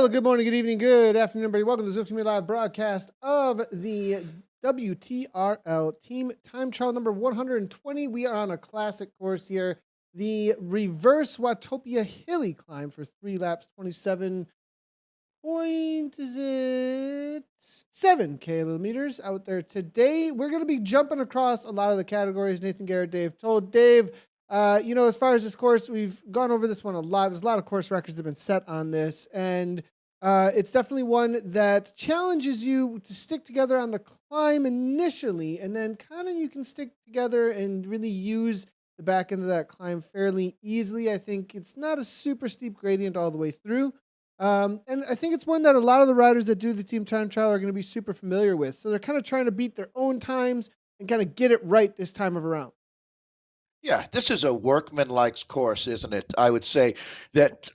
Well, good morning, good evening, good afternoon, everybody. Welcome to the Zip Live broadcast of the WTRL Team Time Trial number 120. We are on a classic course here, the reverse Watopia Hilly climb for 3 laps, 27 7 kilometers out there today. We're going to be jumping across a lot of the categories. Nathan, Guerra, Dave told Dave. As far as this course, we've gone over this one a lot. There's a lot of course records that have been set on this, and it's definitely one that challenges you to stick together on the climb initially, and then kind of you can stick together and really use the back end of that climb fairly easily. I think it's not a super steep gradient all the way through. And I think it's one that a lot of the riders that do the team time trial are going to be super familiar with. So they're kind of trying to beat their own times and kind of get it right this time of around. Yeah, this is a workman-like course, isn't it? I would say that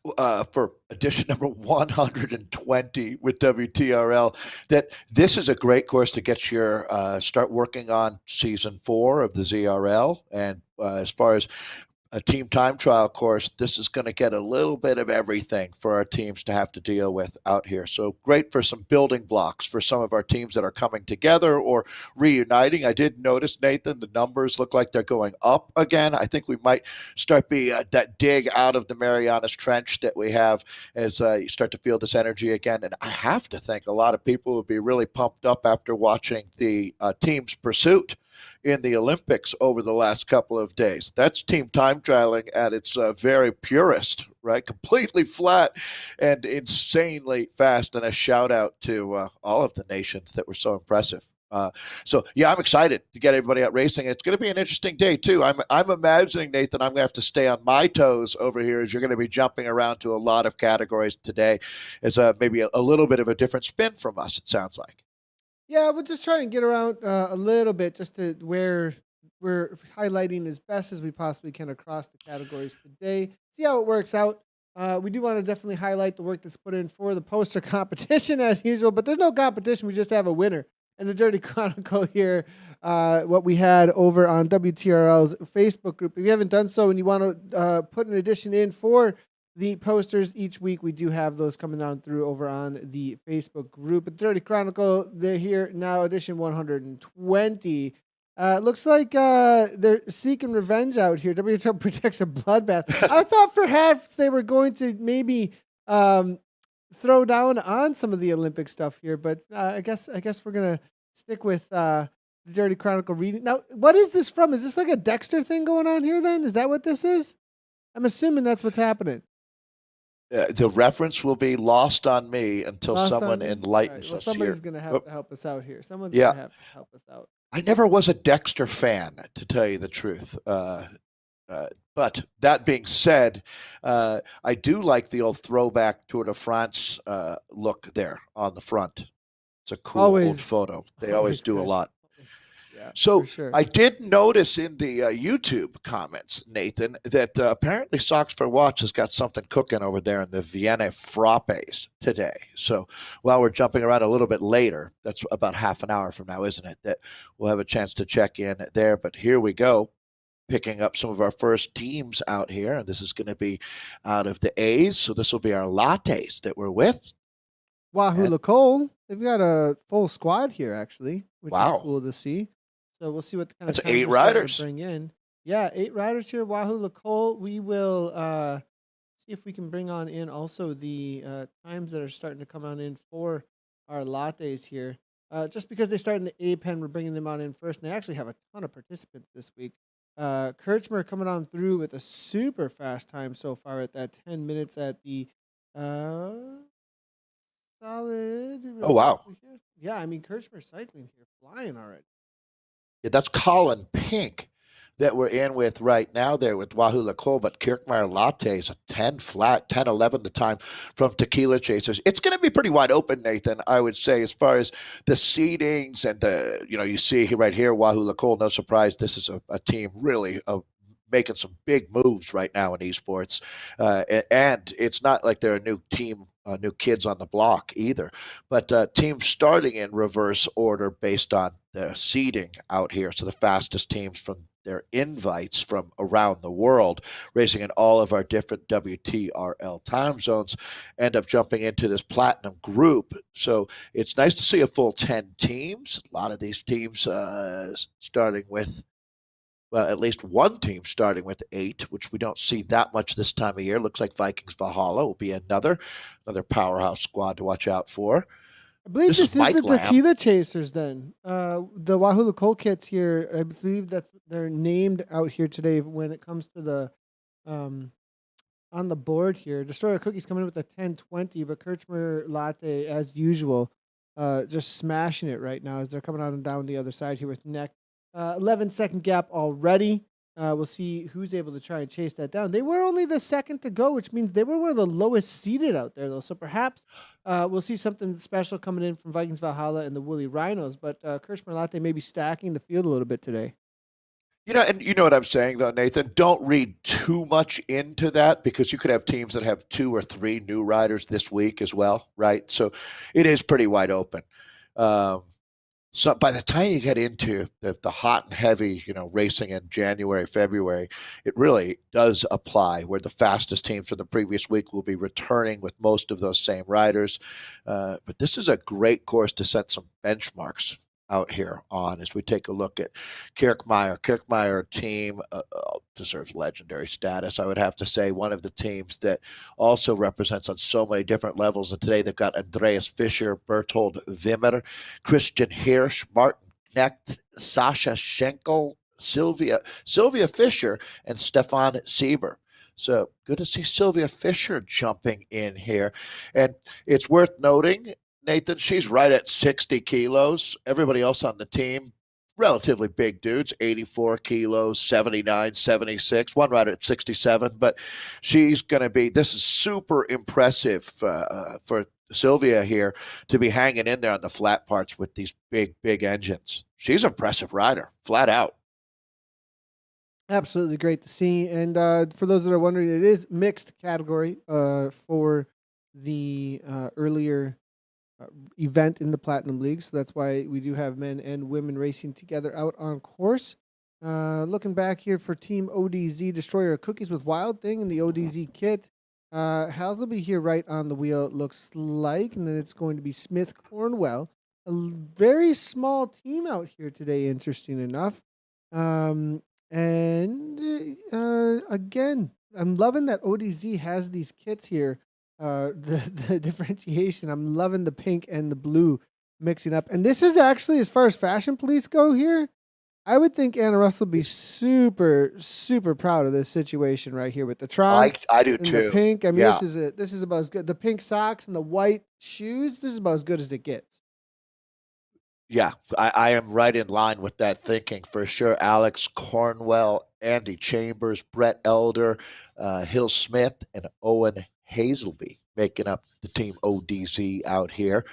for edition number 120 with WTRL, that this is a great course to get your start working on season 4 of the ZRL. And as far as a team time trial course, this is going to get a little bit of everything for our teams to have to deal with out here. So great for some building blocks for some of our teams that are coming together or reuniting. I did notice, Nathan, the numbers look like they're going up again. I think we might start that dig out of the Marianas Trench that we have as you start to feel this energy again. And I have to think a lot of people would be really pumped up after watching the team's pursuit in the Olympics over the last couple of days. That's team time trialing at its very purest, right? Completely flat and insanely fast. And a shout out to all of the nations that were so impressive. I'm excited to get everybody out racing. It's going to be an interesting day too. I'm imagining, Nathan, I'm going to have to stay on my toes over here as you're going to be jumping around to a lot of categories today as maybe a little bit of a different spin from us, it sounds like. Yeah, we'll just try and get around a little bit just to where we're highlighting as best as we possibly can across the categories today. See how it works out. We do want to definitely highlight the work that's put in for the poster competition as usual, but there's no competition. We just have a winner. And the Dirty Chronicle here, what we had over on WTRL's Facebook group. If you haven't done so and you want to put an addition in for the posters each week, we do have those coming down through over on the Facebook group. But Dirty Chronicle, they're here now, edition 120. Looks like they're seeking revenge out here. WTRL protects a bloodbath. I thought perhaps they were going to maybe throw down on some of the Olympic stuff here, but I guess we're gonna stick with the Dirty Chronicle reading. Now, what is this from? Is this like a Dexter thing going on here? Then is that what this is? I'm assuming that's what's happening. The reference will be lost on me until someone enlightens us. Somebody's going to have to help us out here. Someone's going to have to help us out. I never was a Dexter fan, to tell you the truth. But that being said, I do like the old throwback Tour de France look there on the front. It's a cool old photo. They always do a lot. Yeah, so sure. I did notice in the YouTube comments, Nathan, that apparently Socks for Watch has got something cooking over there in the Vienna Frappes today. So while we're jumping around a little bit later, that's about half an hour from now, isn't it, that we'll have a chance to check in there. But here we go, picking up some of our first teams out here. And this is going to be out of the A's. So this will be our lattes that we're with. Wahoo Lacole. They've got a full squad here, actually, which is cool to see. So we'll see what kind of 8 riders bring in. Yeah, 8 riders here. Wahoo Lacole. We will see if we can bring on in also the times that are starting to come on in for our lattes here. Just because they start in the A pen, we're bringing them on in first. And they actually have a ton of participants this week. Kirchmer coming on through with a super fast time so far at that 10 minutes at the solid. Oh, wow. Yeah, I mean, Kirchmer cycling here, flying already. Yeah, that's Colin Pink that we're in with right now there with Wahoo Lacole, but Kirkmeyer Lattes, a 10 flat, 10-11 the time from Tequila Chasers. It's going to be pretty wide open, Nathan, I would say, as far as the seedings and you see right here, Wahoo Lacole, no surprise, this is a team really making some big moves right now in esports. And it's not like they're a new team, new kids on the block either, but teams starting in reverse order based on the seeding out here. So the fastest teams from their invites from around the world, racing in all of our different WTRL time zones, end up jumping into this platinum group. So it's nice to see a full 10 teams. A lot of these teams starting with, well, at least one team starting with 8, which we don't see that much this time of year. Looks like Vikings Valhalla will be another powerhouse squad to watch out for. I believe This is this is the Mike Lamb. Tequila Chasers then. The Wahoo Coal kits here, I believe that they're named out here today when it comes to the on the board here. Destroyer Cookies coming in with a 10-20, but Kirchner Latte, as usual, just smashing it right now as they're coming out and down the other side here with Neck. 11-second gap already. We'll see who's able to try and chase that down. They were only the second to go, which means they were one of the lowest seated out there, though. So perhaps we'll see something special coming in from Vikings Valhalla and the Woolly Rhinos. But Kirschner Latte may be stacking the field a little bit today. And you know what I'm saying, though, Nathan? Don't read too much into that because you could have teams that have 2 or 3 new riders this week as well, right? So it is pretty wide open. So by the time you get into the hot and heavy, racing in January, February, it really does apply where the fastest teams from the previous week will be returning with most of those same riders. But this is a great course to set some benchmarks out here on as we take a look at Kirkmeyer. Kirkmeyer team deserves legendary status. I would have to say one of the teams that also represents on so many different levels. And today they've got Andreas Fischer, Berthold Wimmer, Christian Hirsch, Martin Knecht, Sascha Schenkel, Sylvia Fischer, and Stefan Sieber. So good to see Sylvia Fischer jumping in here. And it's worth noting, Nathan, she's right at 60 kilos. Everybody else on the team, relatively big dudes, 84 kilos, 79, 76. One rider at 67, but she's going to be, this is super impressive for Sylvia here to be hanging in there on the flat parts with these big engines. She's an impressive rider, flat out. Absolutely great to see. And for those that are wondering, it is mixed category for the earlier event in the Platinum League. So that's why we do have men and women racing together out on course. Looking back here for Team ODZ, Destroyer Cookies with Wild Thing in the ODZ kit. Hals will be here right on the wheel, it looks like. And then it's going to be Smith Cornwell. A very small team out here today, interesting enough. Again, I'm loving that ODZ has these kits here. The differentiation. I'm loving the pink and the blue mixing up. And this is actually, as far as fashion police go here, I would think Anna Russell would be super, super proud of this situation right here with the Tron. I do and too. The pink. I mean, Yeah. this is about as good. The pink socks and the white shoes. This is about as good as it gets. Yeah, I am right in line with that thinking for sure. Alex Cornwell, Andy Chambers, Brett Elder, Hill Smith, and Owen Hazelby making up the team ODZ out here.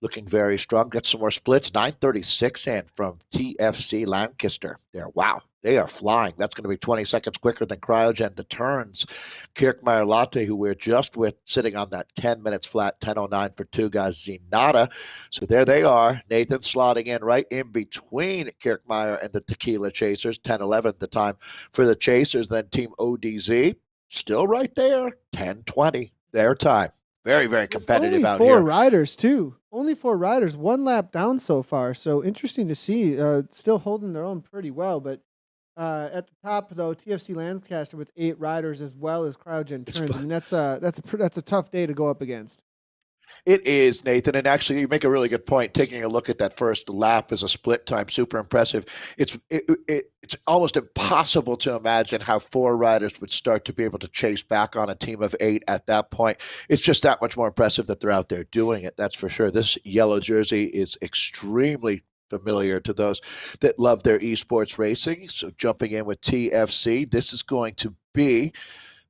Looking very strong. Got some more splits. 936 and from TFC Lancaster there. Wow, they are flying. That's going to be 20 seconds quicker than Cryogen. The turns. Kirkmeyer Latte, who we're just with, sitting on that 10 minutes flat, 10:09 for 2 guys. Zenata. So there they are. Nathan slotting in right in between Kirkmeyer and the Tequila Chasers. 10:11 the time for the Chasers. Then Team ODZ still right there. 10:20 their time. Very, very competitive out here. Only 4 riders, too. Only 4 riders, 1 lap down so far. So interesting to see. Still holding their own pretty well. But at the top, though, TFC Lancaster with 8 riders as well as Cryogen turns. I mean, that's a tough day to go up against. It is, Nathan, and actually you make a really good point. Taking a look at that first lap as a split time, super impressive. It's almost impossible to imagine how 4 riders would start to be able to chase back on a team of 8 at that point. It's just that much more impressive that they're out there doing it. That's for sure. This yellow jersey is extremely familiar to those that love their esports racing. So jumping in with TFC, this is going to be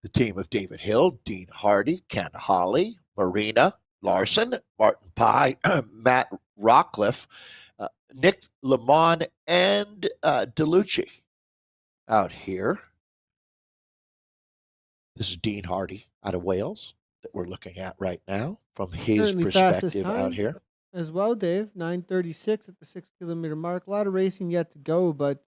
the team of David Hill, Dean Hardy, Ken Hawley, Marina Larson, Martin Pye, Matt Rockcliffe, Nick Lamont, and DeLucci out here. This is Dean Hardy out of Wales that we're looking at right now from his Certainly perspective out here. As well, Dave. 9:36 at the 6 kilometer mark. A lot of racing yet to go, but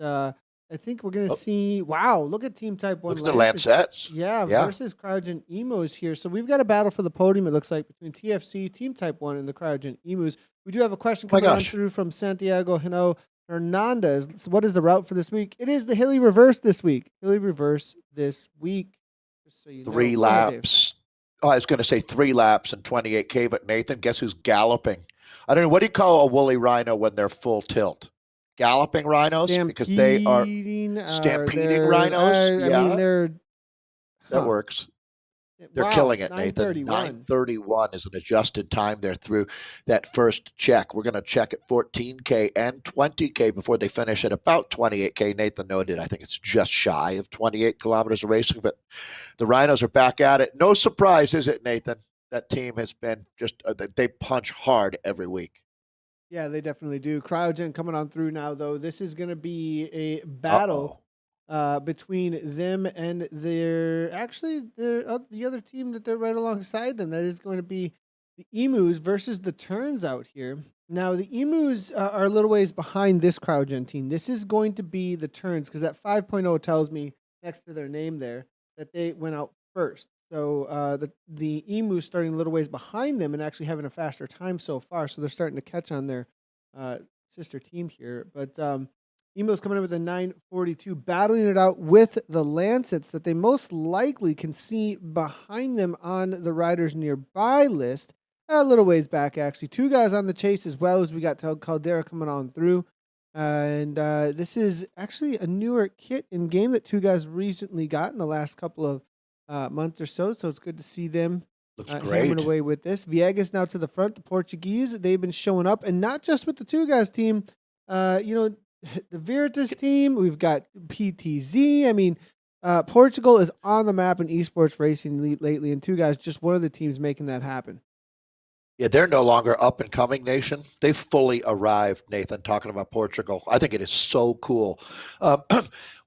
I think we're going to Oh, see, wow, look at Team Type 1 look at the Lancets. Lancettes. Yeah, Yeah. versus Cryogen Emos here. So we've got a battle for the podium, it looks like, between TFC, Team Type 1, and the Cryogen Emus. We do have a question Oh my coming on gosh. through from Santiago Hino Hernandez. So what is the route for this week? It is the Hilly Reverse this week. Hilly Reverse this week. Just so you know. 3 Go ahead, Dave. laps. Oh, I was going to say 3 laps and 28K, but Nathan, guess who's galloping? I don't know. What do you call a woolly rhino when they're full tilt? Galloping rhinos? Because they are stampeding rhinos. I Yeah, mean, they're that works. They're wow, killing it, Nathan. 9:31. 9:31 is an adjusted time there through that first check. We're going to check at 14K and 20K before they finish at about 28K. Nathan noted, I think it's just shy of 28 kilometers of racing, but the Rhinos are back at it. No surprise, is it, Nathan? That team has been just, they punch hard every week. Yeah, they definitely do. Cryogen coming on through now, though. This is going to be a battle between them and the other team that they're right alongside them. That is going to be the Emus versus the Turns out here. Now, the Emus are a little ways behind this Cryogen team. This is going to be the Turns because that 5.0 tells me next to their name there that they went out first. So the Emus starting a little ways behind them and actually having a faster time so far. So they're starting to catch on their sister team here. But Emus coming in with a 9:42, battling it out with the Lancets that they most likely can see behind them on the riders nearby list. A little ways back, actually. 2 guys on the chase as well as we got Guerra coming on through. And this is actually a newer kit in game that 2 guys recently got in the last couple of months or so. So it's good to see them hammering away with this. Viegas now to the front. The Portuguese, they've been showing up, and not just with the 2 guys team. The Veritas team. We've got PTZ. I mean, Portugal is on the map in esports racing lately, and 2 guys just one of the teams making that happen. Yeah, they're no longer up and coming nation. They've fully arrived, Nathan, talking about Portugal. I think it is so cool.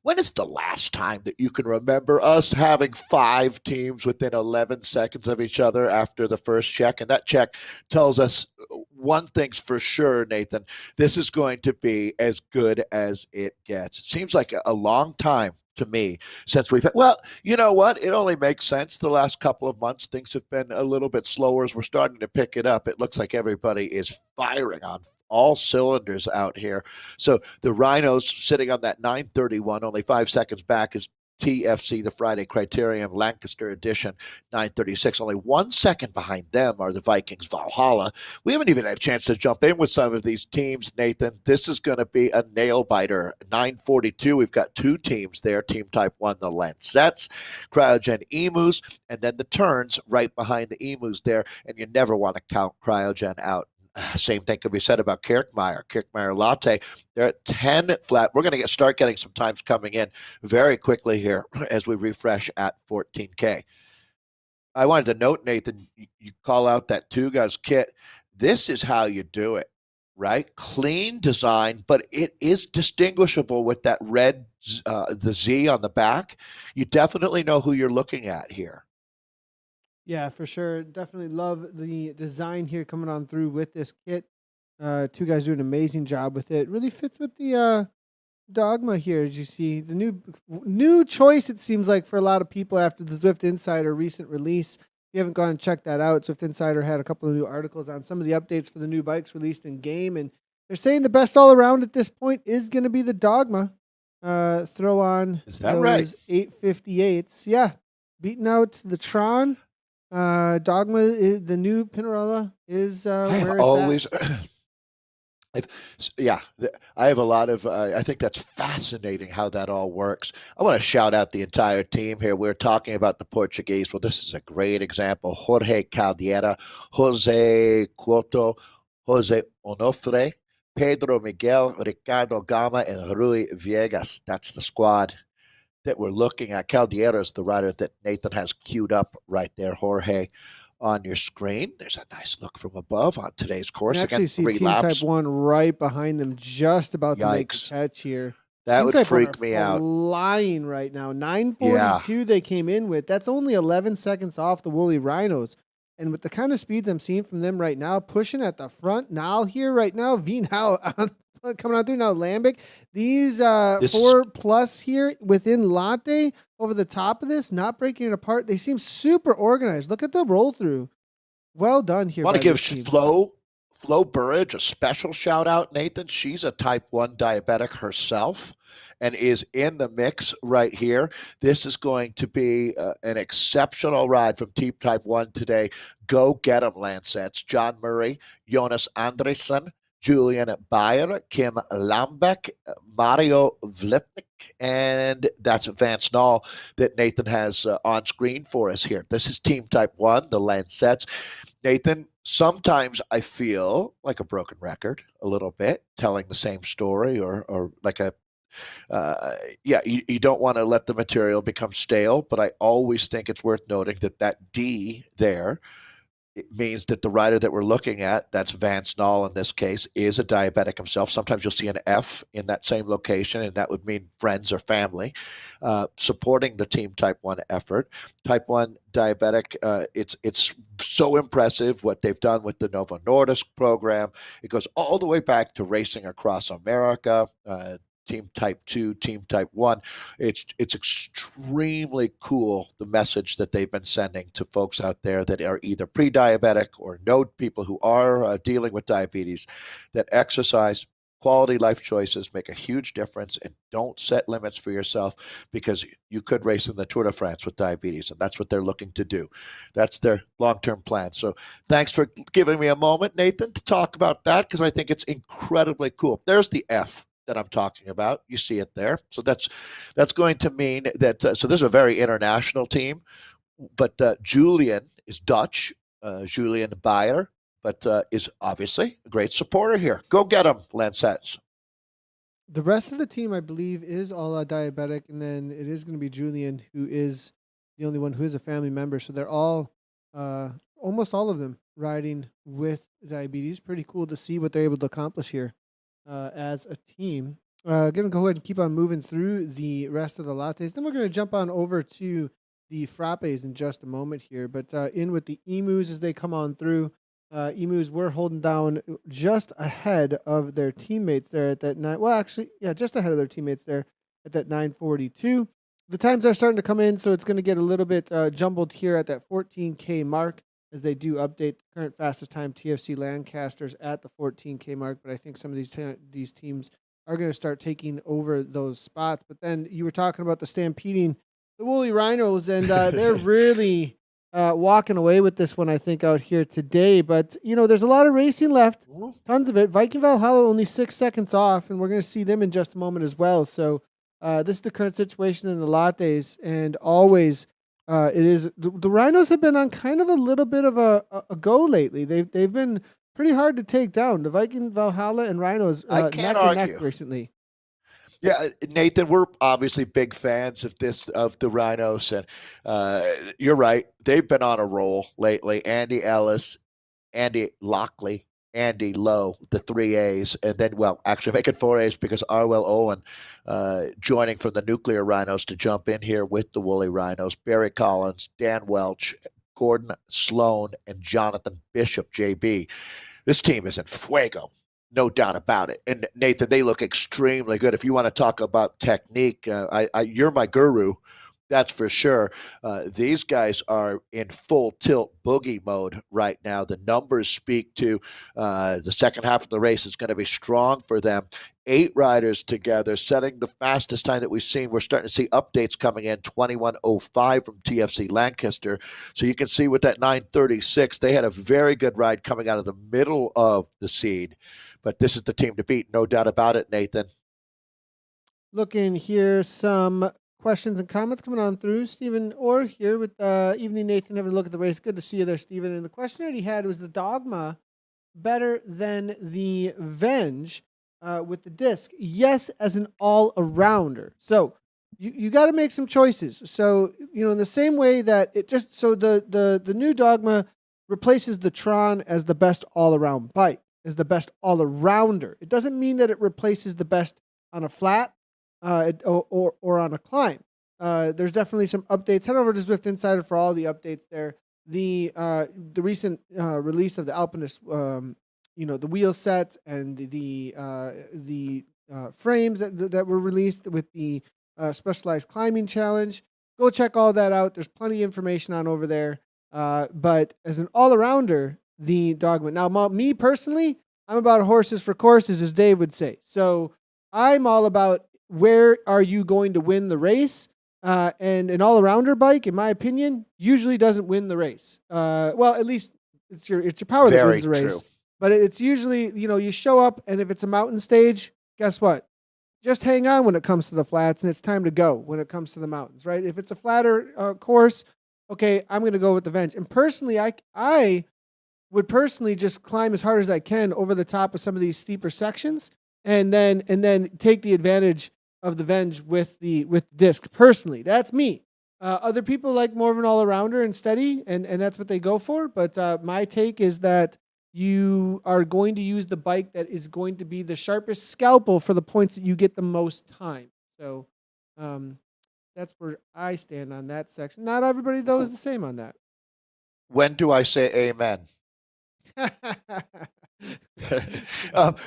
When is the last time that you can remember us having 5 teams within 11 seconds of each other after the first check? And that check tells us one thing's for sure, Nathan. This is going to be as good as it gets. It seems like a long time to me since we've had, well, you know what? It only makes sense. The last couple of months, things have been a little bit slower as we're starting to pick it up. It looks like everybody is firing on all cylinders out here. So the Rhinos sitting on that 9:31, only 5 seconds back is TFC, the Friday Criterium Lancaster edition, 9:36. Only 1 second behind them are the Vikings Valhalla. We haven't even had a chance to jump in with some of these teams, Nathan. This is going to be a nail biter. 9:42, we've got 2 teams there. Team Type 1, the Lancets, Cryogen Emus, and then the Turns right behind the Emus there. And you never want to count Cryogen out. Same thing could be said about Kirkmeyer Latte. They're at 10 flat. We're going to start getting some times coming in very quickly here as we refresh at 14K. I wanted to note, Nathan, you call out that 2 guys kit. This is how you do it, right? Clean design, but it is distinguishable with that red, the Z on the back. You definitely know who you're looking at here. Yeah, for sure. Definitely love the design here coming on through with this kit. 2 guys do an amazing job with it. Really fits with the Dogma here, as you see. The new choice, it seems like, for a lot of people after the Zwift Insider recent release. If you haven't gone and checked that out, Zwift Insider had a couple of new articles on some of the updates for the new bikes released in game. And they're saying the best all around at this point is going to be the Dogma. Throw on is that those right? 858s. Yeah. Beating out the Tron. Dogma, the new Pinarella is where it's at. I have a lot of, I think that's fascinating how that all works. I want to shout out the entire team here. We're talking about the Portuguese. Well, this is a great example. Jorge Caldeira, Jose Cuoto, Jose Onofre, Pedro Miguel, Ricardo Gama, and Rui Viegas. That's the squad that we're looking at. Caldeira is the rider that Nathan has queued up right there, Jorge, on your screen. There's a nice look from above on today's course. You actually Again, see 3 Team laps. Type 1 right behind them, just about to make the Yikes. catch here. That Team would Type 1 freak are me out. flying right now. 9:42 they came in with. That's only 11 seconds off the Woolly Rhinos. And with the kind of speeds I'm seeing from them right now, pushing at the front, now here right now, V now on coming out through now. Lambic, these This 4+ here within Latte over the top of this, not breaking it apart. They seem super organized. Look at the roll through. Well done here. want to by give this team. Flo Burridge a special shout out, Nathan. She's a type 1 diabetic herself and is in the mix right here. This is going to be an exceptional ride from Team Type 1 today. Go get them, Lancets. John Murray, Jonas Andresen, Julian Bayer, Kim Lambeck, Mario Vlitnik, and that's Vance Nall that Nathan has on screen for us here. This is Team Type 1, the Lancets. Nathan, sometimes I feel like a broken record a little bit, telling the same story or like a you don't want to let the material become stale, but I always think it's worth noting that D there, it means that the rider that we're looking at, that's Vance Nall in this case, is a diabetic himself. Sometimes you'll see an F in that same location, and that would mean friends or family supporting the Team Type 1 effort. Type 1 diabetic, it's so impressive what they've done with the Novo Nordisk program. It goes all the way back to racing across America, Team Type 2, Team Type 1. It's extremely cool, the message that they've been sending to folks out there that are either pre-diabetic or know people who are dealing with diabetes, that exercise, quality life choices make a huge difference, and don't set limits for yourself because you could race in the Tour de France with diabetes, and that's what they're looking to do. That's their long-term plan. So thanks for giving me a moment, Nathan, to talk about that because I think it's incredibly cool. There's the F that I'm talking about. You see it there. So that's going to mean that, so this is a very international team, but Julian is Dutch, Julian Bayer, but is obviously a great supporter here. Go get him, Lancets. The rest of the team, I believe, is all diabetic, and then it is going to be Julian, who is the only one who is a family member. So they're all, almost all of them, riding with diabetes. Pretty cool to see what they're able to accomplish here as a team. Going to go ahead and keep on moving through the rest of the lattes. Then we're going to jump on over to the frappes in just a moment here. But in with the emus as they come on through. Emus were holding down just ahead of their teammates there at that 9. Well, actually, yeah, just ahead of their teammates there at that 9:42. The times are starting to come in, so it's going to get a little bit jumbled here at that 14K mark as they do update the current fastest time TFC Lancasters at the 14K mark. But I think some of these teams are going to start taking over those spots. But then you were talking about the stampeding the woolly rhinos, and they're really walking away with this one, I think, out here today. But, there's a lot of racing left, tons of it. Viking Valhalla only 6 seconds off, and we're going to see them in just a moment as well. So this is the current situation in the lattes, and always it is the Rhinos have been on kind of a little bit of a go lately. They've been pretty hard to take down. The Viking Valhalla and Rhinos I neck can't and argue. neck recently. Yeah, Nathan, we're obviously big fans of the Rhinos, and you're right. They've been on a roll lately. Andy Ellis, Andy Lockley, Andy Lowe, the 3 A's, and then, well, actually make it 4 A's because Arwell Owen joining from the Nuclear Rhinos to jump in here with the Woolly Rhinos. Barry Collins, Dan Welch, Gordon Sloan, and Jonathan Bishop, JB. This team is in fuego. No doubt about it. And Nathan, they look extremely good. If you want to talk about technique, you're my guru. That's for sure. These guys are in full tilt boogie mode right now. The numbers speak to the second half of the race is going to be strong for them. 8 riders together, setting the fastest time that we've seen. We're starting to see updates coming in, 21:05 from TFC Lancaster. So you can see with that 9:36, they had a very good ride coming out of the middle of the seed. But this is the team to beat, no doubt about it, Nathan. Looking here, some questions and comments coming on through. Stephen Orr here with Evening Nathan having a look at the race. Good to see you there, Stephen. And the question that he had was the Dogma better than the Venge with the disc? Yes, as an all-arounder. So you got to make some choices. So, in the same way that it just, so the new Dogma replaces the Tron as the best all-around bike, as the best all-arounder. It doesn't mean that it replaces the best on a flat or on a climb. There's definitely some updates. Head over to Zwift Insider for all the updates there. The recent release of the Alpinist the wheel sets and the frames that were released with the specialized climbing challenge. Go check all that out. There's plenty of information on over there. But as an all-arounder, the Dogman. Now, me personally, I'm about horses for courses, as Dave would say. So I'm all about where are you going to win the race? And an all-arounder bike, in my opinion, usually doesn't win the race. Well, at least it's your power that wins the race. True. But it's usually, you show up, and if it's a mountain stage, guess what? Just hang on when it comes to the flats, and it's time to go when it comes to the mountains, right? If it's a flatter course, okay, I'm going to go with the Venge. And personally, I would personally just climb as hard as I can over the top of some of these steeper sections, and then take the advantage of the Venge with disc. Personally, that's me. Other people like more of an all-arounder and steady, and that's what they go for. But my take is that you are going to use the bike that is going to be the sharpest scalpel for the points that you get the most time. So that's where I stand on that section. Not everybody, though, is the same on that. When do I say amen?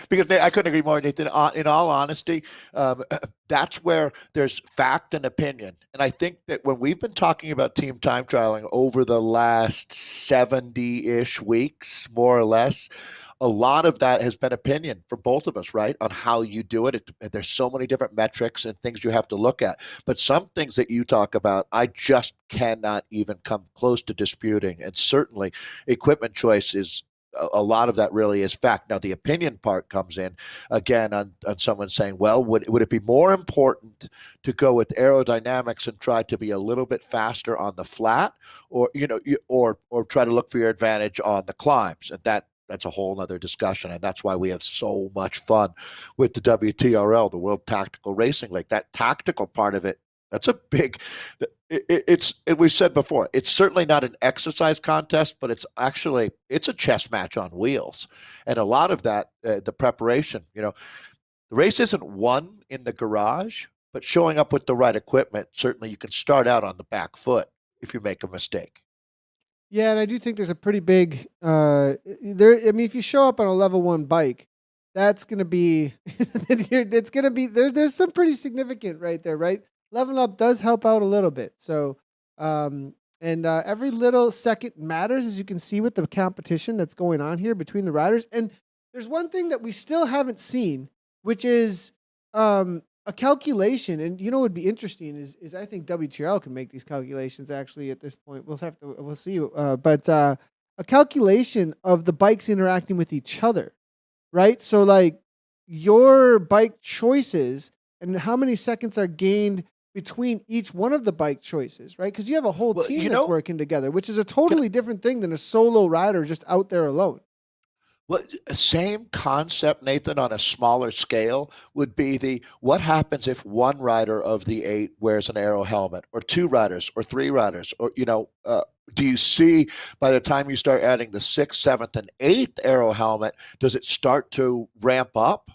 Because I couldn't agree more, Nathan. In all honesty, that's where there's fact and opinion. And I think that when we've been talking about team time trialing over the last 70-ish weeks, more or less, a lot of that has been opinion for both of us, right? On how you do it. There's so many different metrics and things you have to look at. But some things that you talk about, I just cannot even come close to disputing. And certainly equipment choice is a lot of that really is fact. Now, the opinion part comes in again on someone saying, well, would it be more important to go with aerodynamics and try to be a little bit faster on the flat, or or try to look for your advantage on the climbs? And that's a whole other discussion. And that's why we have so much fun with the WTRL, the World Tactical Racing League. That tactical part of it, that's a big, we said before, it's certainly not an exercise contest, but it's a chess match on wheels. And a lot of that, the preparation, the race isn't won in the garage, but showing up with the right equipment, certainly you can start out on the back foot if you make a mistake. Yeah, and I do think there's a pretty big if you show up on a level 1 bike, that's going to be there's some pretty significant right there, right? Leveling up does help out a little bit. So every little second matters, as you can see with the competition that's going on here between the riders. And there's one thing that we still haven't seen, which is a calculation. And what would be interesting is I think WTRL can make these calculations actually at this point. We'll see. But a calculation of the bikes interacting with each other, right? So like your bike choices and how many seconds are gained between each one of the bike choices, right? Because you have a whole team that's working together, which is a totally different thing than a solo rider just out there alone. Well, same concept, Nathan, on a smaller scale would be what happens if one rider of the 8 wears an aero helmet, or 2 riders, or 3 riders, or do you see by the time you start adding the 6th, 7th, and 8th aero helmet, does it start to ramp up?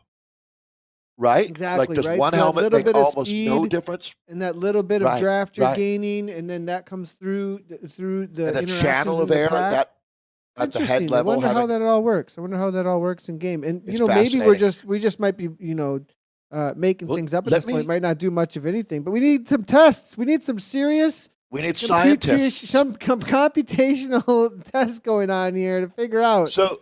Right? Exactly. Like, does right? one So helmet make almost speed, no difference? And that little bit of draft you're gaining, and then that comes through the and the channel of air that at the head level. I wonder how that all works. I wonder how that all works in game. And maybe we just might be making things up at this point. Might not do much of anything, but we need some tests. We need some serious. We need scientists. Some computational tests going on here to figure out. So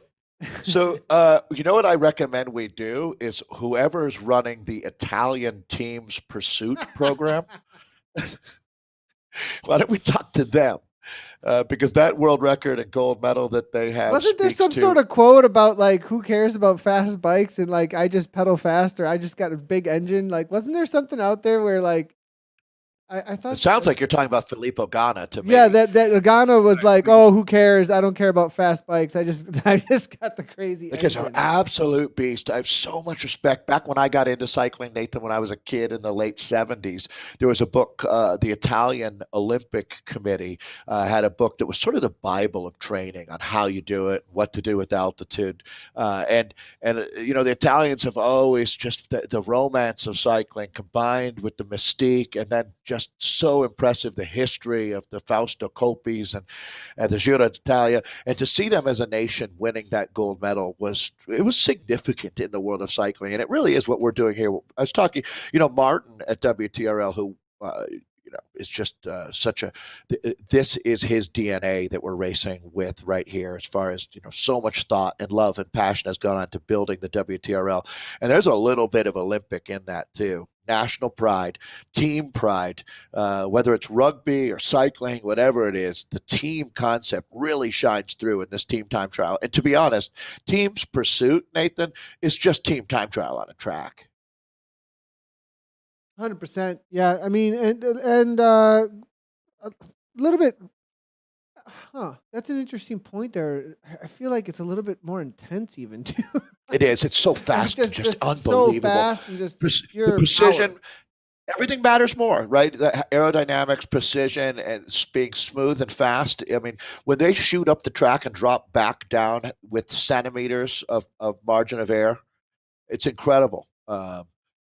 what I recommend we do is whoever's running the Italian team's pursuit program, why don't we talk to them? Because that world record and gold medal that they have. Wasn't there some sort of quote about like, who cares about fast bikes, and like, I just pedal fast, or I just got a big engine? Like, wasn't there something out there where like, I thought it sounds like you're talking about Filippo Ganna to me. Yeah, that Ganna was like, "Oh, who cares? I don't care about fast bikes. I just got the crazy." Because an absolute beast. I have so much respect. Back when I got into cycling, Nathan, when I was a kid in the late 70s, there was a book, the Italian Olympic Committee had a book that was sort of the Bible of training on how you do it, what to do with altitude, and the Italians have always just the romance of cycling combined with the mystique, and then just just so impressive. The history of the Fausto Coppis and the Giro d'Italia, and to see them as a nation winning that gold medal was significant in the world of cycling, and it really is what we're doing here. I was talking, Martin at WTRL, who is just such a. This is his DNA that we're racing with right here. As far as so much thought and love and passion has gone on to building the WTRL, and there's a little bit of Olympic in that too. National pride, team pride, whether it's rugby or cycling, whatever it is, the team concept really shines through in this team time trial. And to be honest, team's pursuit, Nathan, is just team time trial on a track. 100%. Yeah, I mean, and a little bit. That's an interesting point there. I feel like it's a little bit more intense, even too. It is. It's so fast, just, and just so unbelievable. fast and just The precision. Power. Everything matters more, right? The aerodynamics, precision, and being smooth and fast. I mean, when they shoot up the track and drop back down with centimeters of margin of error, it's incredible.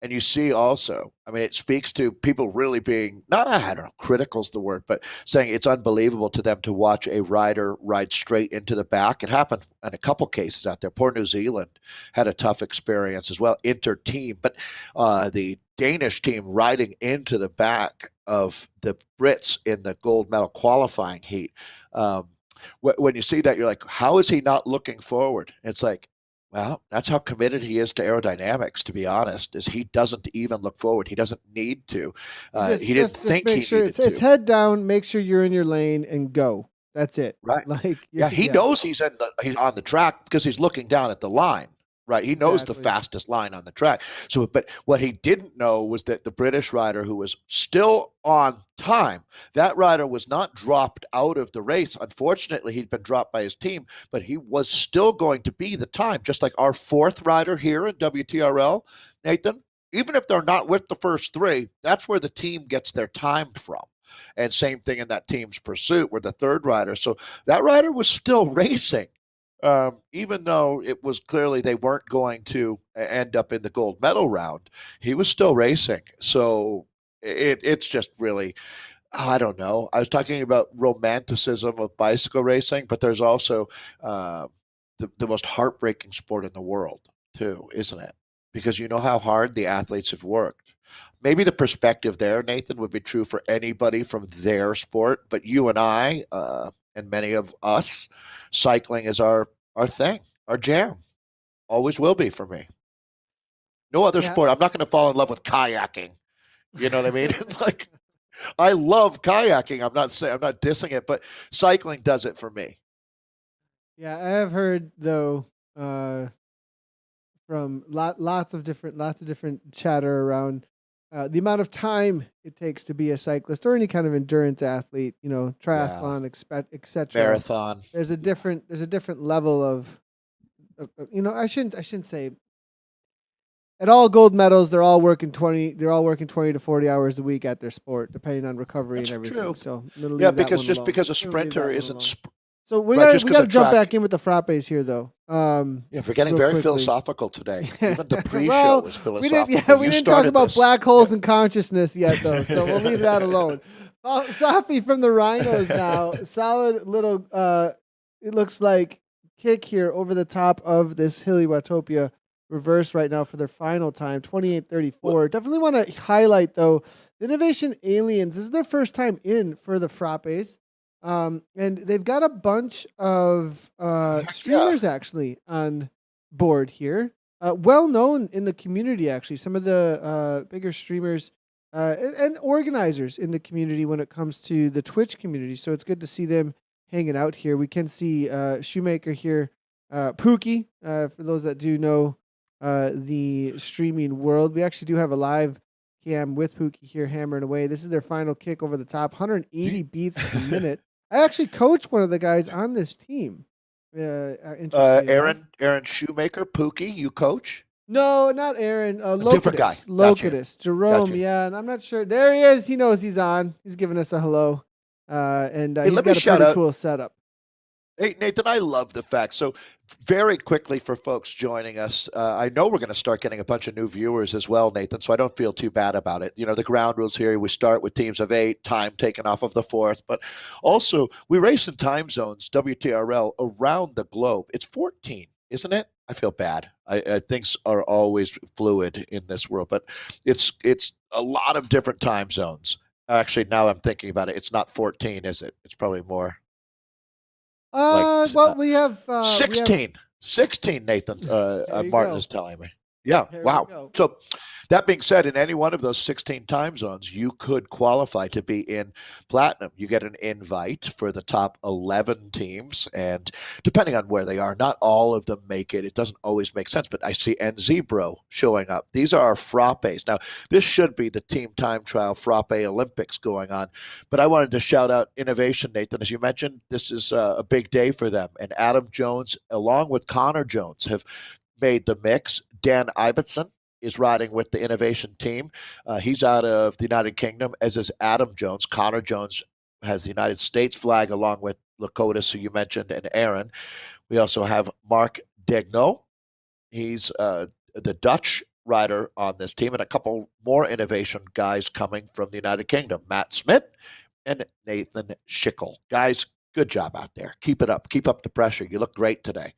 And you see also, I mean, it speaks to people really being, I don't know, critical's the word, but saying it's unbelievable to them to watch a rider ride straight into the back. It happened in a couple cases out there. Poor New Zealand had a tough experience as well, inter-team. But the Danish team riding into the back of the Brits in the gold medal qualifying heat. When you see that, you're like, how is he not looking forward? It's like, well, that's how committed he is to aerodynamics, to be honest, is he doesn't even look forward. He doesn't need to. He didn't think he needed to. It's head down, make sure you're in your lane and go. That's it. Right. He knows he's on the track because he's looking down at the line. Right. He knows the fastest line on the track. So, but what he didn't know was that the British rider who was still on time, that rider was not dropped out of the race. Unfortunately, he'd been dropped by his team, but he was still going to be the time, just like our fourth rider here in WTRL, Nathan. Even if they're not with the first three, that's where the team gets their time from. And same thing in that team's pursuit with the third rider. So that rider was still racing. Even though it was clearly they weren't going to end up in the gold medal round, he was still racing. So it's just really, I don't know. I was talking about romanticism of bicycle racing, but there's also the most heartbreaking sport in the world too, isn't it? Because you know how hard the athletes have worked. Maybe the perspective there, Nathan, would be true for anybody from their sport, but you and I, and many of us, cycling is our thing, our jam. Always will be for me. No other sport. I'm not going to fall in love with kayaking. You know what I mean? Like, I love kayaking. I'm not dissing it, but cycling does it for me. Yeah, I have heard though from lots of different chatter around the amount of time it takes to be a cyclist or any kind of endurance athlete, triathlon, etc. Marathon. There's a different level of, I shouldn't say. At all gold medals, they're all working 20 to 40 hours a week at their sport, depending on recovery and everything. True. So because a sprinter isn't. So we got to jump back in with the Frappes here, though. We're getting very philosophical today. Even the pre-show was philosophical. We didn't talk about black holes and consciousness yet, though, so we'll leave that alone. Safi from the Rhinos now. Solid little, it looks like, kick here over the top of this Hilly Watopia reverse right now for their final time, 28:34. Definitely want to highlight, though, the Innovation Aliens. This is their first time in for the Frappes. And they've got a bunch of streamers actually on board here. Well known in the community, actually. Some of the bigger streamers and organizers in the community when it comes to the Twitch community. So it's good to see them hanging out here. We can see Shoemaker here, Pookie, for those that do know the streaming world. We actually do have a live cam with Pookie here hammering away. This is their final kick over the top, 180 beats per minute. I actually coach one of the guys on this team. Aaron Shoemaker, Pookie, you coach? No, not Aaron. Different guy. Locatus. Jerome, Gotcha. Yeah, and I'm not sure. There he is. He knows he's on. He's giving us a hello. And he's got a pretty cool setup. Hey, Nathan, I love the fact. So, very quickly for folks joining us, I know we're going to start getting a bunch of new viewers as well, Nathan, so I don't feel too bad about it. You know, the ground rules here, we start with teams of 8, time taken off of the fourth, but also we race in time zones, WTRL, around the globe. It's 14, isn't it? I feel bad. Things are always fluid in this world, but it's a lot of different time zones. Actually, now I'm thinking about it, it's not 14, is it? It's probably more like Well, we have 16, Nathan. there you Martin go. is telling me. Yeah. There we Wow. go. So that being said, in any one of those 16 time zones, you could qualify to be in platinum. You get an invite for the top 11 teams. And depending on where they are, not all of them make it. It doesn't always make sense, but I see NZ Bro showing up. These are our Frappes. Now, this should be the team time trial Frappe Olympics going on. But I wanted to shout out Innovation, Nathan. As you mentioned, this is a big day for them. And Adam Jones, along with Connor Jones, have made the mix. Dan Ibbotson is riding with the Innovation team. He's out of the United Kingdom, as is Adam Jones. Connor Jones has the United States flag along with Lakotas, who you mentioned, and Aaron. We also have Mark Degno. He's the Dutch rider on this team, and a couple more Innovation guys coming from the United Kingdom, Matt Smith and Nathan Schickel. Guys, good job out there. Keep it up. Keep up the pressure. You look great today.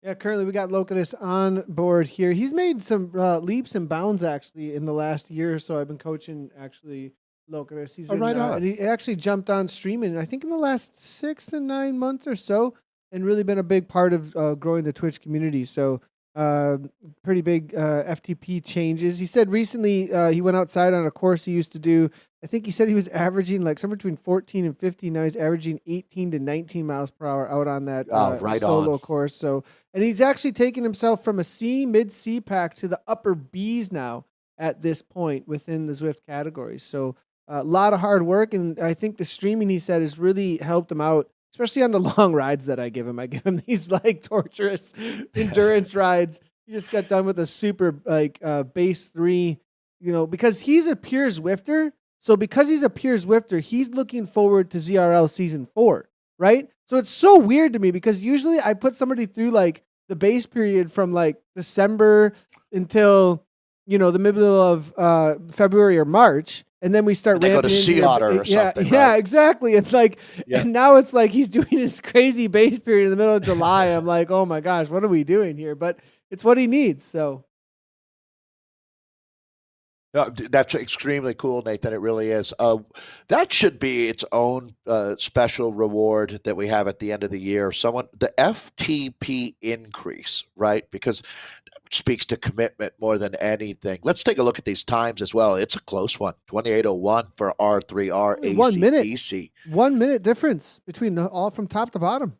Yeah, currently we got Locatus on board here. He's made some leaps and bounds actually in the last year or so. I've been coaching actually Locatus. He's Right on. and he actually jumped on streaming, I think, in the last 6 to 9 months or so, and really been a big part of growing the Twitch community. So pretty big FTP changes. He said recently he went outside on a course he used to do. I think he said he was averaging like somewhere between 14 and 15. Now he's averaging 18 to 19 miles per hour out on that Right solo on. course. So, and he's actually taken himself from a C, mid C pack to the upper Bs now at this point within the Zwift categories. So a lot of hard work. And I think the streaming, he said, has really helped him out, especially on the long rides that I give him. I give him these like torturous endurance rides. He just got done with a super like base 3, you know, because he's a pure Zwifter. So because he's a pure Zwifter, he's looking forward to ZRL season 4, right? So it's so weird to me because usually I put somebody through like the base period from like December until, you know, the middle of February or March. And then we start They go to ramping Sea into Otter or something, yeah, right? exactly. It's like, Yeah. and now it's like he's doing this crazy base period in the middle of July. I'm like, oh my gosh, what are we doing here? But it's what he needs. So No, that's extremely cool, Nathan. It really is. That should be its own special reward that we have at the end of the year. The FTP increase, right? Because that speaks to commitment more than anything. Let's take a look at these times as well. It's a close one. 28:01 for R3R only 1 minute. ACDC. 1 minute difference between all from top to bottom.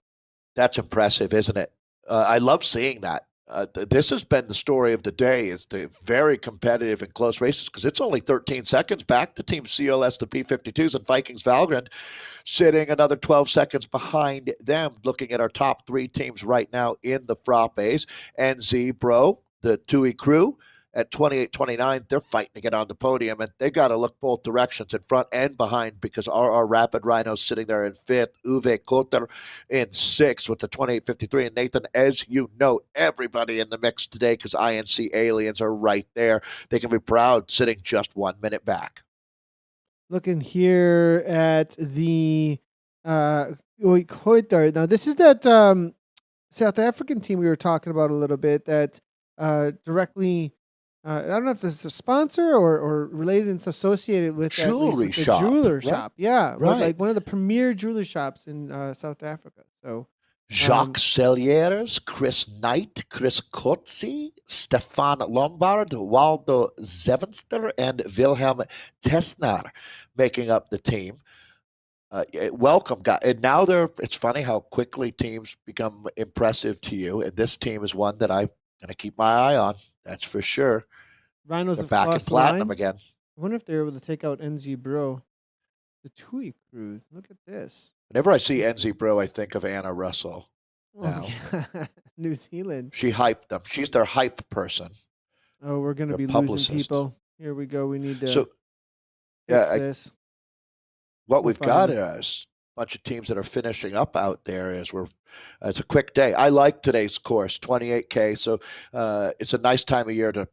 That's impressive, isn't it? I love seeing that. This has been the story of the day, is the very competitive and close races, because it's only 13 seconds back to Team CLS, the P52s, and Vikings Valgrind sitting another 12 seconds behind them. Looking at our top 3 teams right now in the Frappes, NZ Bro, the TUI crew, at 28-29, they're fighting to get on the podium, and they got to look both directions, in front and behind, because RR Rapid Rhinos sitting there in 5th, Uwe Kotter in 6th with the 28-53. And Nathan, as you know, everybody in the mix today, because INC Aliens are right there. They can be proud sitting just 1 minute back. Looking here at the Koiter. Now this is that South African team we were talking about a little bit that directly. I don't know if this is a sponsor or related and associated with that, Jewelry with the shop, jeweler right? shop. Yeah, Right. like one of the premier jewelry shops in South Africa. So Jacques Selliers, Chris Knight, Chris Kotze, Stefan Lombard, Waldo Zevenster, and Wilhelm Tessner making up the team. Welcome, guys. And now it's funny how quickly teams become impressive to you. And this team is one that I'm going to keep my eye on. That's for sure. Rhinos They're have back in crossed the platinum line. again. I wonder if they're able to take out NZ Bro. The TUI crew. Look at this. Whenever I see NZ Bro, I think of Anna Russell. Oh, yeah. New Zealand. She hyped them. She's their hype person. Oh, we're going to Their be publicist. losing people. Here we go. We need to So, fix this. what We'll we've got find is bunch of teams that are finishing up out there as it's a quick day. I like today's course, 28K. So it's a nice time of year to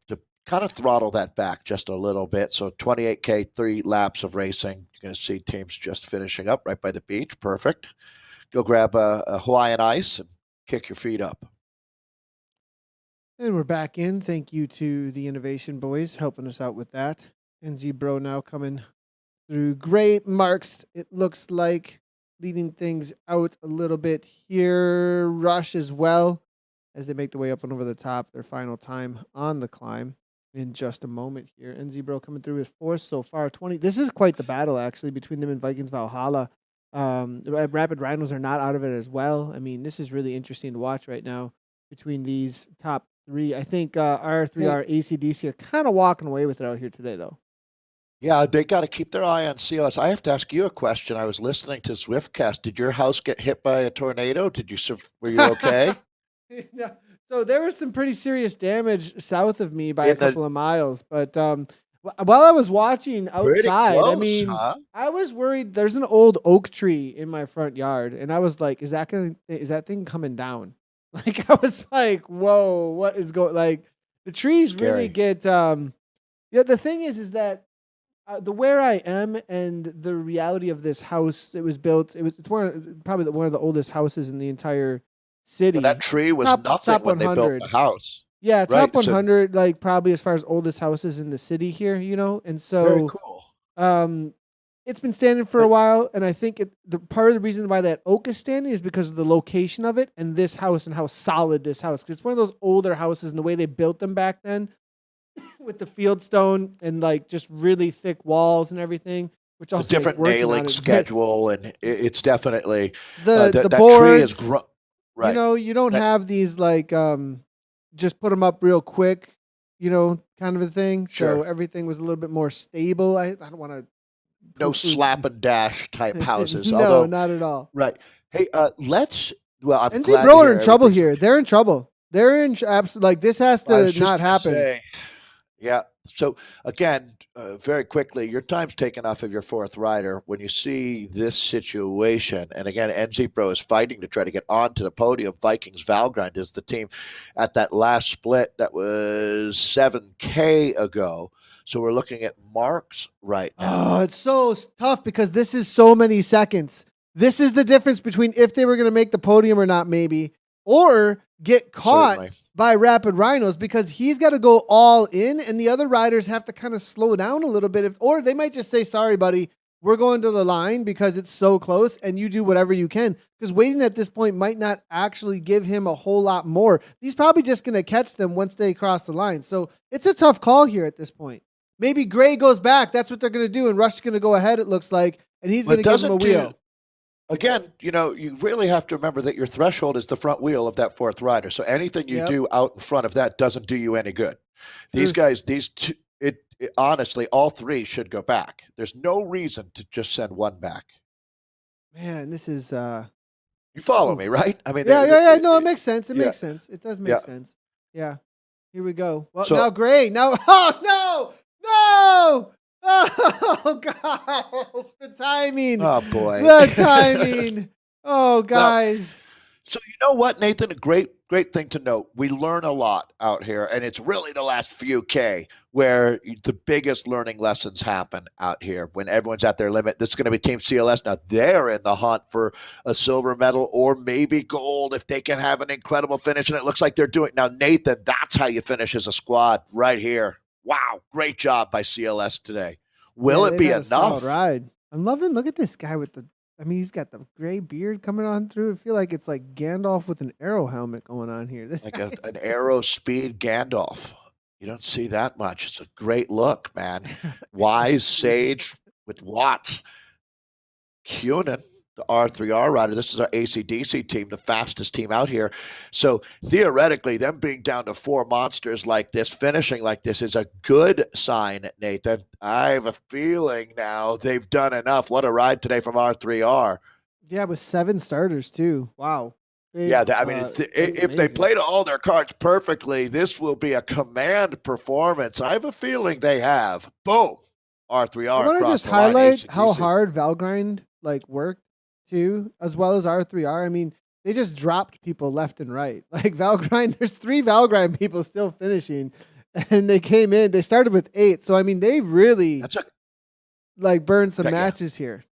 kind of throttle that back just a little bit. So 28K, 3 laps of racing. You're going to see teams just finishing up right by the beach. Perfect. Go grab a Hawaiian ice and kick your feet up. And we're back in. Thank you to the Innovation Boys helping us out with that. NZ Bro now coming through great marks. It looks like leading things out a little bit here. Rush as well as they make the way up and over the top. Their final time on the climb in just a moment here. NZ Bro coming through with 4th so far. 20. This is quite the battle actually between them and Vikings Valhalla. Rapid Rhinos are not out of it as well. I mean, this is really interesting to watch right now between these top 3. I think R3R, ACDC are kind of walking away with it out here today, though. Yeah, they got to keep their eye on CLS. I have to ask you a question. I was listening to Swiftcast. Did your house get hit by a tornado? Were you okay? No. So there was some pretty serious damage south of me by a couple of miles. But while I was watching outside, close, I mean, I was worried. There's an old oak tree in my front yard, and I was like, is that thing coming down? Like, I was like, whoa, what is going? Like, the trees really get. The thing is that. The where I am and the reality of this house, it's probably one of the oldest houses in the entire city. Well, that tree was nothing when they built the house. Yeah, top 100, like probably as far as oldest houses in the city here, and so very cool. It's been standing for a while, and I think the part of the reason why that oak is standing is because of the location of it and this house and how solid this house. Because it's one of those older houses and the way they built them back then. With the fieldstone and like just really thick walls and everything, which also a different nailing schedule, and it's definitely the that boards, tree is right. You don't have these like just put them up real quick, kind of a thing. Sure. So everything was a little bit more stable. I don't want to. No slap and dash type houses. No, not at all. Right. Hey, let's. Well, I'm NZ glad Bro are in trouble here. They're in trouble. They're in absolute. Like this has to not happen. Yeah. So again, very quickly, your time's taken off of your 4th rider when you see this situation. And again, NZ Pro is fighting to try to get onto the podium. Vikings Valgrind is the team at that last split that was 7K ago. So we're looking at marks right now. Oh, it's so tough because this is so many seconds. This is the difference between if they were going to make the podium or not, maybe, or get caught by Rapid Rhinos because he's got to go all in and the other riders have to kind of slow down a little bit. Or they might just say, sorry, buddy, we're going to the line because it's so close and you do whatever you can. Because waiting at this point might not actually give him a whole lot more. He's probably just going to catch them once they cross the line. So it's a tough call here at this point. Maybe Gray goes back. That's what they're going to do. And Rush is going to go ahead, it looks like. And he's going to give him a wheel. Again, you really have to remember that your threshold is the front wheel of that 4th rider. So anything you do out in front of that doesn't do you any good. These guys, these two, honestly, all 3 should go back. There's no reason to just send one back. Man, this is. You follow me, right? I mean, yeah. No, it makes sense. It makes sense. It does make sense. Yeah. Here we go. Well, now Gray. Now, oh no. Oh, gosh. The timing. Oh, boy. The timing. Oh, guys. So you know what, Nathan? A great thing to note. We learn a lot out here, and it's really the last few K where the biggest learning lessons happen out here when everyone's at their limit. This is going to be Team CLS. Now, they're in the hunt for a silver medal or maybe gold if they can have an incredible finish, and it looks like they're doing. Now, Nathan, that's how you finish as a squad right here. Wow, great job by CLS today. Will it be enough? Ride. I'm loving. Look at this guy with the. I mean, he's got the gray beard coming on through. I feel like it's like Gandalf with an arrow helmet going on here. Like an arrow speed Gandalf. You don't see that much. It's a great look, man. Wise sage with Watts. Cunin, the R3R rider. This is our ACDC team, the fastest team out here. So theoretically, them being down to 4 monsters like this, finishing like this is a good sign, Nathan. I have a feeling now they've done enough. What a ride today from R3R. Yeah, with 7 starters too. Wow. If they played all their cards perfectly, this will be a command performance. I have a feeling they have. Boom. R3R. I want to just highlight how hard Valgrind worked. too, as well as R3R. I mean, they just dropped people left and right. Like Valgrind, there's 3 Valgrind people still finishing, and they came in. They started with 8, so I mean, they really That's a like burned some yeah. matches here.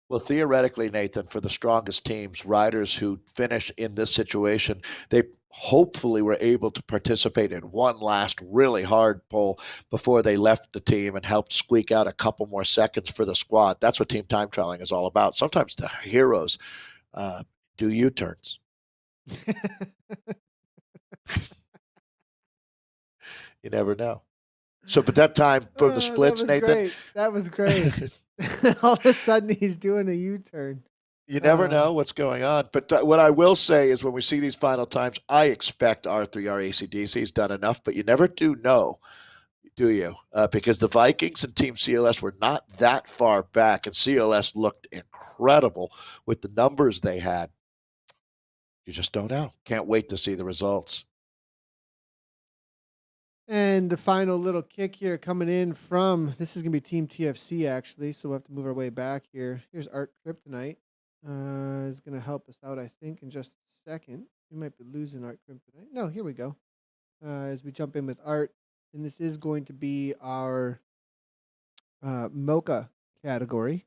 Well, theoretically, Nathan, for the strongest teams, riders who finish in this situation, they hopefully were able to participate in one last really hard pull before they left the team and helped squeak out a couple more seconds for the squad. That's what team time trialing is all about. Sometimes the heroes uh, do U-turns. You never know. So, but that time for the That splits, was Nathan, great. That was great. All of a sudden, he's doing a U-turn. you never know what's going on. But what I will say is when we see these final times, I expect R3R ACDC's done enough, but you never do know, do you? Because the Vikings and Team CLS were not that far back, and CLS looked incredible with the numbers they had. You just don't know. Can't wait to see the results. And the final little kick here coming in from, this is going to be Team TFC, actually, so we'll have to move our way back here. Here's Art Kryptonite. Is going to help us out, I think, in just a second. We might be losing Art Kryptonite. No, here we go. As we jump in with Art. And this is going to be our Mocha category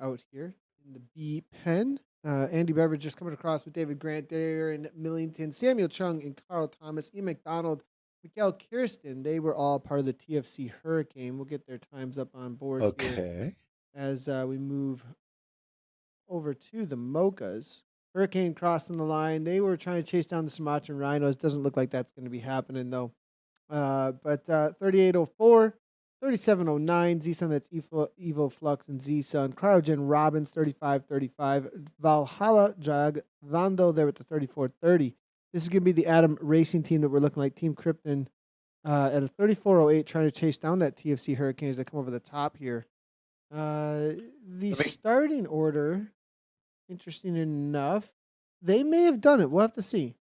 out here in the B pen. Andy Beveridge just coming across with David Grant, Darren Millington, Samuel Chung, and Carl Thomas, Ian McDonald, Mikael Kirsten. They were all part of the TFC Hurricane. We'll get their times up on board here as we move over to the Mochas. Hurricane crossing the line. They were trying to chase down the Sumatran Rhinos. Doesn't look like that's going to be happening, though. But 3804, 3709, Z-Sun, that's Evo Flux and Z-Sun. Cryogen Robbins, 3535. Valhalla Drag Vando there with the 3430. This is going to be the Adam Racing team that we're looking like. Team Krypton at a 3408 trying to chase down that TFC Hurricanes that come over the top here. The starting order, interesting enough, they may have done it. We'll have to see.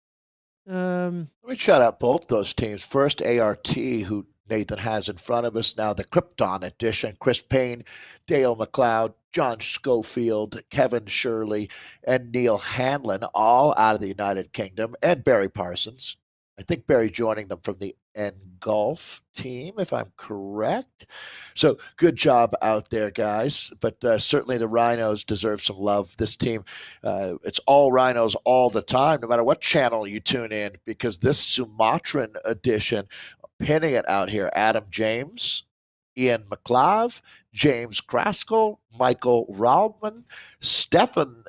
Let me shout out both those teams. First, ART, who Nathan has in front of us now, the Krypton edition. Chris Payne, Dale McLeod, John Schofield, Kevin Shirley, and Neil Hanlon, all out of the United Kingdom, and Barry Parsons. I think Barry joining them from the Engulf team, if I'm correct. So good job out there, guys. But certainly the Rhinos deserve some love. This team, it's all Rhinos all the time, no matter what channel you tune in, because this Sumatran edition, pinning it out here, Adam James, Ian McLeod, James Kraskell, Michael Raubman, Stefan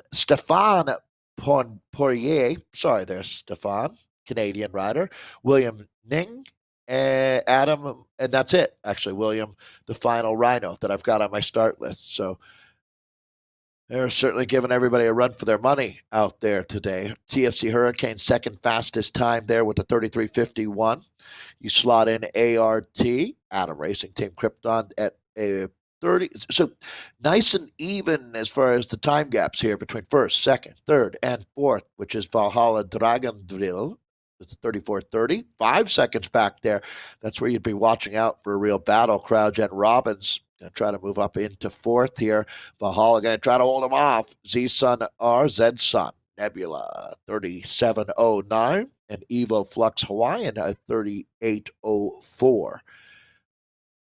Poirier, sorry there, Stefan, Canadian rider, William Ning, Adam, and that's it. Actually, William, the final Rhino that I've got on my start list. So they're certainly giving everybody a run for their money out there today. TFC Hurricane, second fastest time there with the 33:51. You slot in ART, Adam Racing Team Krypton at a 30. So nice and even as far as the time gaps here between first, second, third, and fourth, which is Valhalla Dragonville. It's 34:30. 5 seconds back there. That's where you'd be watching out for a real battle. Cryogen Robbins going to try to move up into fourth here. Valhalla going to try to hold him off. Z-Sun R, Z-Sun, Nebula 3709, and Evo Flux Hawaiian at 3804.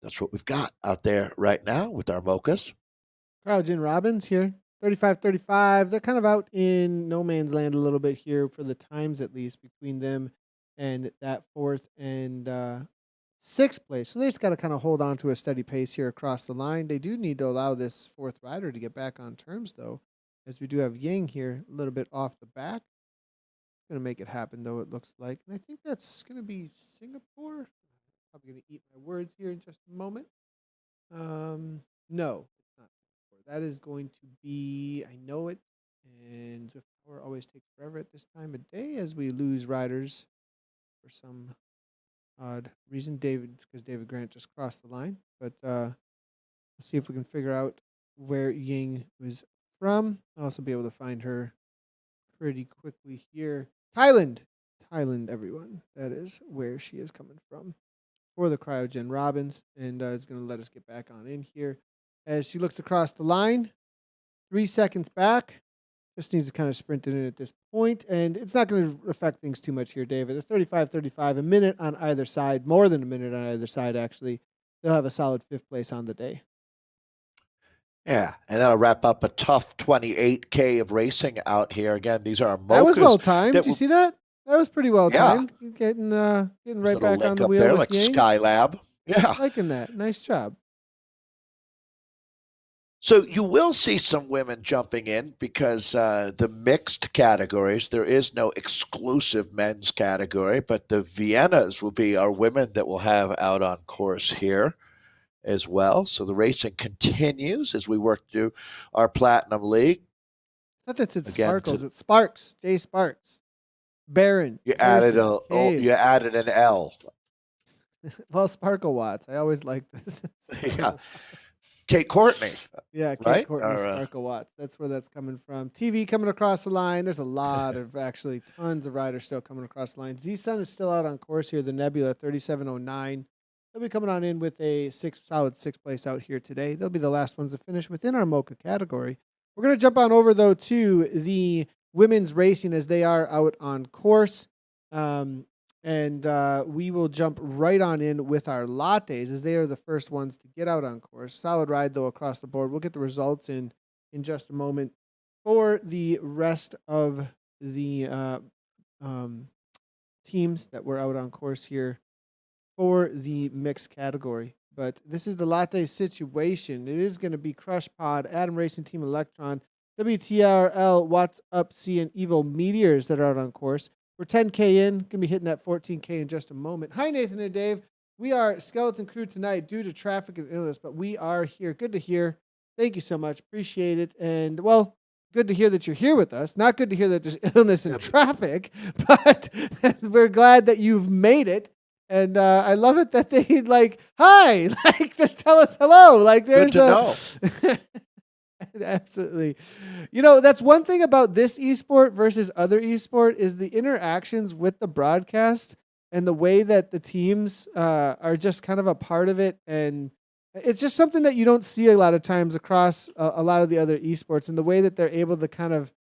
That's what we've got out there right now with our Mochas. Cryogen Robbins here, 35-35. They're kind of out in no man's land a little bit here for the times, at least, between them and that fourth and sixth place. So they just got to kind of hold on to a steady pace here across the line. They do need to allow this fourth rider to get back on terms, though, as we do have Ying here a little bit off the back. Going to make it happen, though, it looks like. And I think that's going to be Singapore. Probably going to eat my words here in just a moment. No, it's not. That is going to be, I know it, and Swift Power always takes forever at this time of day as we lose riders for some odd reason. It's because David Grant just crossed the line, but let's see if we can figure out where Ying was from. I'll also be able to find her pretty quickly here. Thailand, everyone. That is where she is coming from for the Cryogen Robbins, and is going to let us get back on in here as she looks across the line. 3 seconds back. Just needs to kind of sprint it in at this point, and it's not going to affect things too much here, David. It's 35-35, a minute on either side, more than a minute on either side, actually. They'll have a solid 5th place on the day. Yeah, and that'll wrap up a tough 28K of racing out here. Again, these are our Mochas. That was well timed. Did you see that? That was pretty well timed. Yeah. Getting right back on the wheel there, with like Yang. Skylab. Yeah. Liking that. Nice job. So you will see some women jumping in because the mixed categories, there is no exclusive men's category, but the Viennas will be our women that we'll have out on course here as well. So the racing continues as we work through our Platinum League. Not that it's Sparkles, it's Sparks. Jay Sparks. Baron. You added an L. Well, Sparkle Watts. I always like this. Yeah. Kate Courtney. Yeah, Kate right? Courtney, Sparkle Watts. That's where that's coming from. TV coming across the line. There's a lot of actually tons of riders still coming across the line. Z-Sun is still out on course here. The Nebula 3709. They'll be coming on in with a solid 6th place out here today. They'll be the last ones to finish within our Mocha category. We're going to jump on over, though, to the women's racing as they are out on course. And we will jump right on in with our lattes as they are the first ones to get out on course. Solid ride, though, across the board. We'll get the results in just a moment for the rest of the teams that were out on course here for the mixed category. But this is the latte situation. It is going to be Crush Pod, Adam Racing Team Electron, WTRL, What's Up C, and Evo Meteors that are out on course. We're 10K in, going to be hitting that 14K in just a moment. Hi, Nathan and Dave. We are Skeleton Crew tonight due to traffic and illness, but we are here. Good to hear. Thank you so much. Appreciate it. And, well, good to hear that you're here with us. Not good to hear that there's illness and traffic, but we're glad that you've made it. And I love it that they, hi, just tell us hello. There's good to know. Absolutely. That's one thing about this esport versus other esport is the interactions with the broadcast and the way that the teams are just kind of a part of it. And it's just something that you don't see a lot of times across a lot of the other esports, and the way that they're able to kind of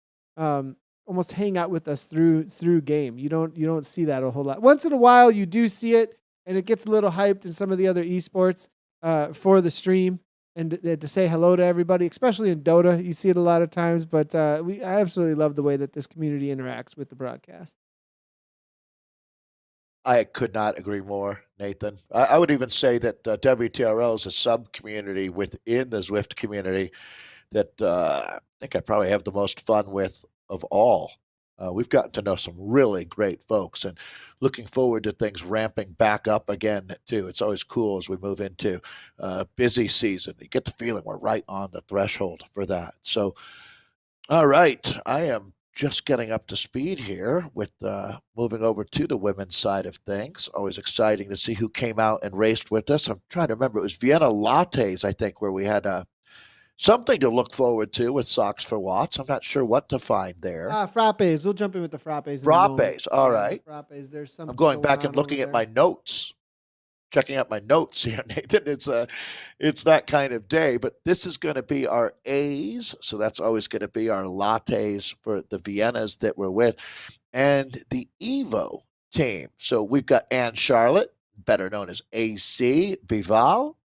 almost hang out with us through game. You don't see that a whole lot. Once in a while you do see it, and it gets a little hyped in some of the other esports for the stream. And to say hello to everybody, especially in Dota. You see it a lot of times, but I absolutely love the way that this community interacts with the broadcast. I could not agree more, Nathan. I would even say that WTRL is a sub-community within the Zwift community that I think I probably have the most fun with of all. We've gotten to know some really great folks, and looking forward to things ramping back up again, too. It's always cool as we move into busy season. You get the feeling we're right on the threshold for that. So, all right, I am just getting up to speed here with moving over to the women's side of things. Always exciting to see who came out and raced with us. I'm trying to remember. It was Vienna Lattes, I think, where we had something to look forward to with Socks for Watts. I'm not sure what to find there. Frappes. We'll jump in with the Frappes. Frappes. All right. Frappes. There's something. I'm going back and looking at my notes, checking out my notes here, Nathan. It's that kind of day, but this is going to be our A's. So that's always going to be our lattes for the Viennas that we're with, and the Evo team. So we've got Anne Charlotte, better known as AC Bival.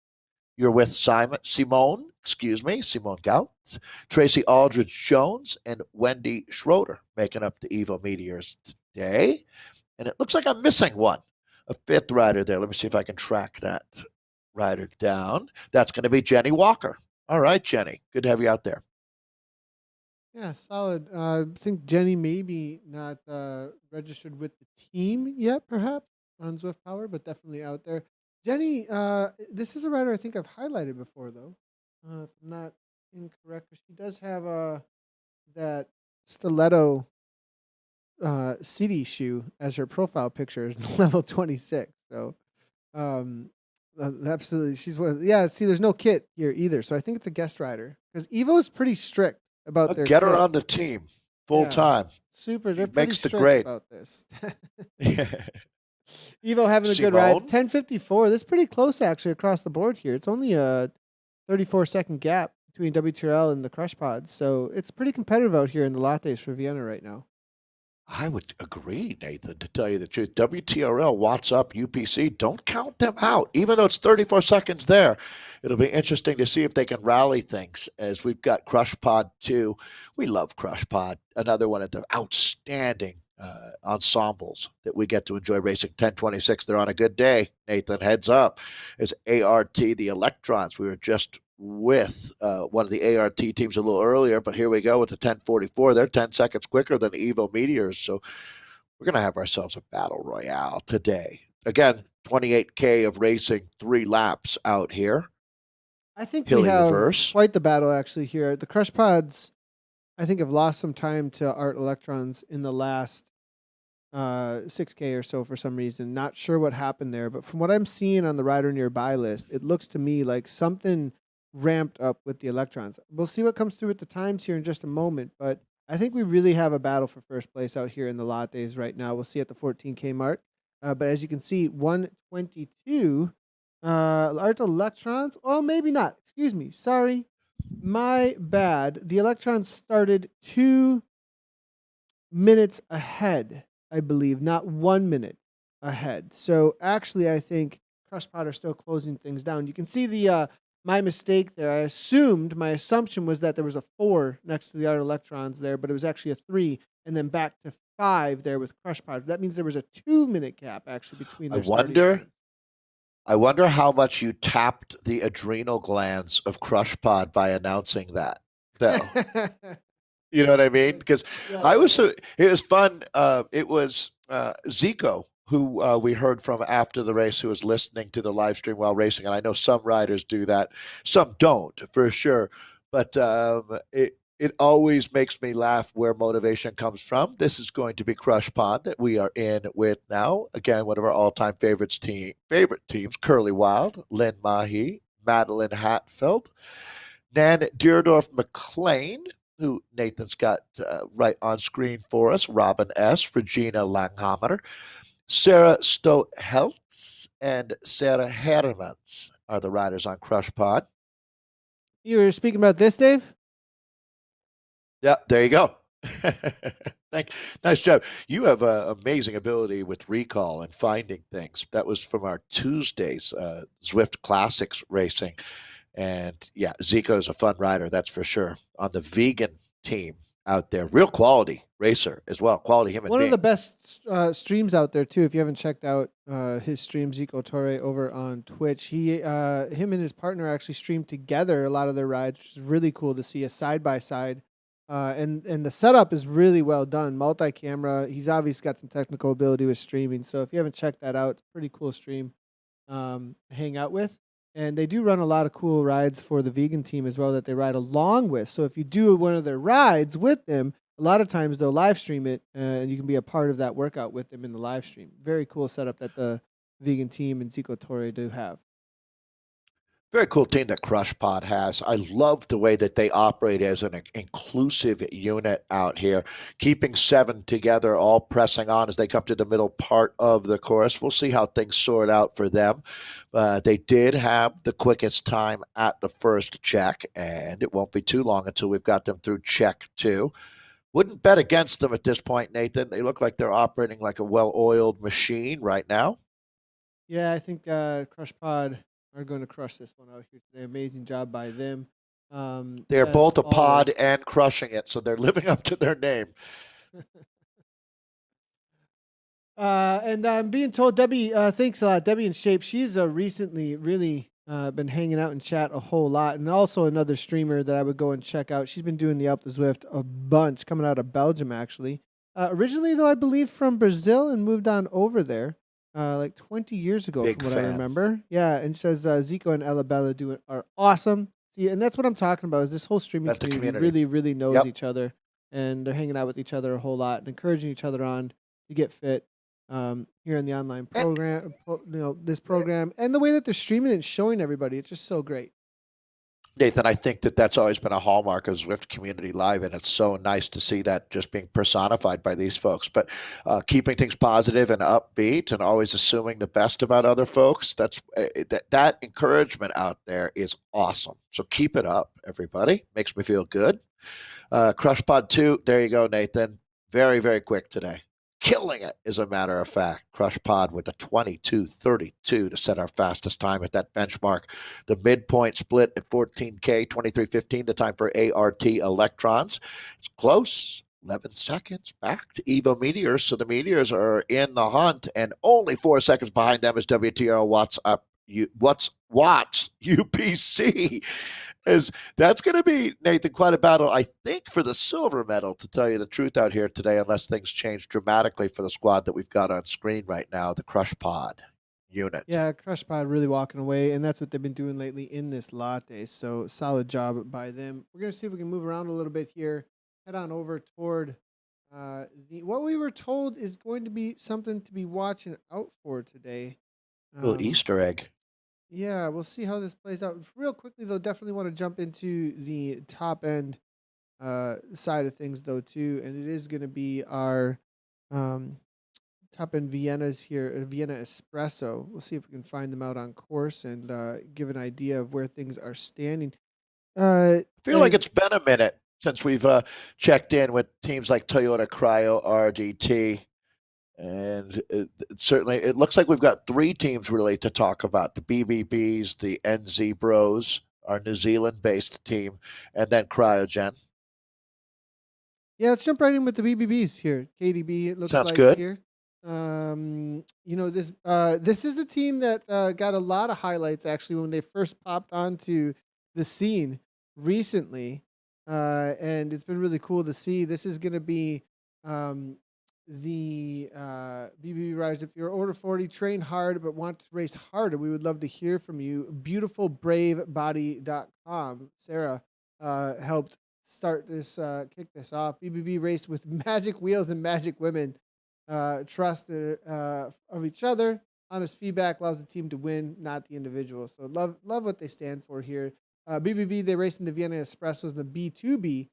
You're with Simone Gout, Tracy Aldridge-Jones, and Wendy Schroeder making up the Evo Meteors today. And it looks like I'm missing one, a 5th rider there. Let me see if I can track that rider down. That's going to be Jenny Walker. All right, Jenny. Good to have you out there. Yeah, solid. I think Jenny may be not registered with the team yet, perhaps, on Zwift Power, but definitely out there. Jenny, this is a rider I think I've highlighted before, though. If I'm not incorrect, she does have that stiletto CD shoe as her profile picture, level 26. So, absolutely, she's one of see, there's no kit here either, so I think it's a guest rider because Evo's pretty strict about their get her kit. on the team full time. Super, they're pretty makes the strict grade about this. Yeah. Evo having a good ride. 10:54. This is pretty close actually across the board here. It's only a 34-second gap between WTRL and the Crush Pods. So it's pretty competitive out here in the lattes for Vienna right now. I would agree, Nathan, to tell you the truth. WTRL, Watts Up, UPC, don't count them out. Even though it's 34 seconds there, it'll be interesting to see if they can rally things as we've got Crush Pod 2. We love Crush Pod, another one of the outstanding ensembles that we get to enjoy racing. 1026, they're on a good day. Nathan, heads up. Is ART, the Electrons. We were just with one of the ART teams a little earlier, but here we go with the 1044. They're 10 seconds quicker than the Evo Meteors, so we're going to have ourselves a battle royale today. Again, 28K of racing, 3 laps out here. I think Hilly we have reverse. quite the battle actually here. The Crush Pods, I think, have lost some time to Art Electrons in the last 6K or so for some reason. Not sure what happened there, but from what I'm seeing on the rider nearby list, it looks to me like something ramped up with the Electrons. We'll see what comes through with the times here in just a moment, but I think we really have a battle for first place out here in the lattes right now. We'll see at the 14K mark. But as you can see, 122 Art Electrons. Oh, maybe not. Excuse me. Sorry. My bad. The Electrons started 2 minutes ahead, I believe, not 1 minute ahead. So actually, I think Crush Pod are still closing things down. You can see the my mistake there. My assumption was that there was a 4 next to the Art Electrons there, but it was actually a 3, and then back to 5 there with Crush Pod. That means there was a 2-minute gap actually between their starting times. I wonder how much you tapped the adrenal glands of Crush Pod by announcing that, though. You know what I mean? Because it was fun. It was Zico, who we heard from after the race, who was listening to the live stream while racing. And I know some riders do that. Some don't, for sure. But it always makes me laugh where motivation comes from. This is going to be Crush Pod that we are in with now. Again, one of our all-time favorite teams, Curly Wild, Lynn Mahi, Madeline Hatfield, Nan Deerdorf McLean, who Nathan's got right on screen for us, Robin S., Regina Langhammer, Sarah Stoheltz, and Sarah Hermans are the riders on Crush Pod. You were speaking about this, Dave? Yeah, there you go. Nice job. You have an amazing ability with recall and finding things. That was from our Tuesdays Zwift Classics racing. And yeah, Zico's a fun rider, that's for sure. On the vegan team out there, real quality racer as well, quality human being. One of the best streams out there too. If you haven't checked out his stream, Zico Torre over on Twitch, him and his partner actually streamed together a lot of their rides, which is really cool to see a side by side. And the setup is really well done, multi-camera. He's obviously got some technical ability with streaming, so if you haven't checked that out, it's a pretty cool stream to hang out with. And they do run a lot of cool rides for the vegan team as well that they ride along with. So if you do one of their rides with them, a lot of times they'll live stream it and you can be a part of that workout with them in the live stream. Very cool setup that the vegan team and Zico Torre do have. Very cool team that Crush Pod has. I love the way that they operate as an inclusive unit out here, keeping 7 together, all pressing on as they come to the middle part of the course. We'll see how things sort out for them. They did have the quickest time at the first check, and it won't be too long until we've got them through check 2. Wouldn't bet against them at this point, Nathan. They look like they're operating like a well-oiled machine right now. Yeah, I think Crush Pod are going to crush this one out here today. Amazing job by them. They're both a pod and crushing it, so they're living up to their name. And I'm being told, Debbie, thanks a lot. Debbie in Shape, she's recently really been hanging out in chat a whole lot. And also another streamer that I would go and check out. She's been doing the Up the Zwift a bunch, coming out of Belgium, actually. Originally, though, I believe from Brazil and moved on over there. Like 20 years ago, Big from what fan. I remember. Yeah, and she says Zico and Elabella are awesome. See, and that's what I'm talking about. Is this whole streaming community really, really knows each other, and they're hanging out with each other a whole lot and encouraging each other on to get fit here in the online program. This program and the way that they're streaming and showing everybody, it's just so great. Nathan, I think that that's always been a hallmark of Zwift Community Live, and it's so nice to see that just being personified by these folks. But keeping things positive and upbeat, and always assuming the best about other folks, that encouragement out there is awesome. So keep it up, everybody. Makes me feel good. Crush Pod 2, there you go, Nathan. Very, very quick today. Killing it, as a matter of fact. Crush Pod with a 22:32 to set our fastest time at that benchmark. The midpoint split at 14K, 23:15, the time for ART Electrons. It's close. 11 seconds back to Evo Meteors. So the Meteors are in the hunt, and only 4 seconds behind them is WTRL Watts UPC. That's going to be, Nathan, quite a battle, I think, for the silver medal, to tell you the truth, out here today, unless things change dramatically for the squad that we've got on screen right now, the Crush Pod unit. Yeah, Crush Pod really walking away, and that's what they've been doing lately in this latte. So solid job by them. We're going to see if we can move around a little bit here. Head on over toward what we were told is going to be something to be watching out for today. Little Easter egg. Yeah, we'll see how this plays out. Real quickly, though, definitely want to jump into the top end side of things, though, too. And it is going to be our top end Viennas here, Vienna Espresso. We'll see if we can find them out on course and give an idea of where things are standing. I feel like it's been a minute since we've checked in with teams like Toyota Cryo RDT. And certainly, it looks like we've got 3 teams really to talk about: the BBBs, the NZ Bros, our New Zealand-based team, and then Cryogen. Yeah, let's jump right in with the BBBs here. KDB, it looks Sounds like good. here. This is a team that got a lot of highlights actually when they first popped onto the scene recently, and it's been really cool to see. This is going to be the BBB riders. If you're over 40, train hard but want to race harder, we would love to hear from you. Beautifulbravebody.com. Sarah helped start this, kick this off. BBB race with magic wheels and magic women. Trust of each other. Honest feedback allows the team to win, not the individual. So love what they stand for here. BBB, they race in the Vienna Espressos, and the B2B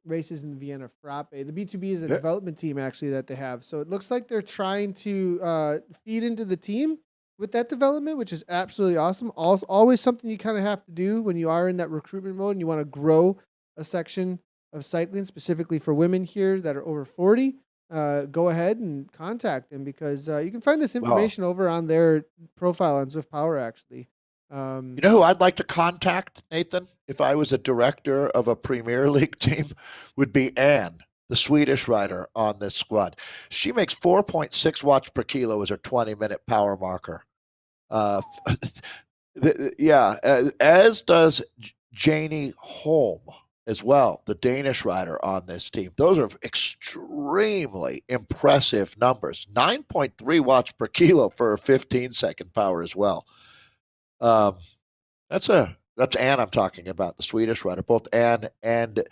races in the Vienna Frappe. The B2B is a development team actually that they have. So it looks like they're trying to feed into the team with that development, which is absolutely awesome. Always something you kind of have to do when you are in that recruitment mode and you want to grow a section of cycling specifically for women here that are over 40. Go ahead and contact them because you can find this information over on their profile on Zwift Power actually. You know who I'd like to contact, Nathan, if I was a director of a Premier League team, would be Anne, the Swedish rider on this squad. She makes 4.6 watts per kilo as her 20-minute power marker. As does Janie Holm as well, the Danish rider on this team. Those are extremely impressive numbers. 9.3 watts per kilo for her 15-second power as well. That's Anne I'm talking about, the Swedish rider. Both Anne and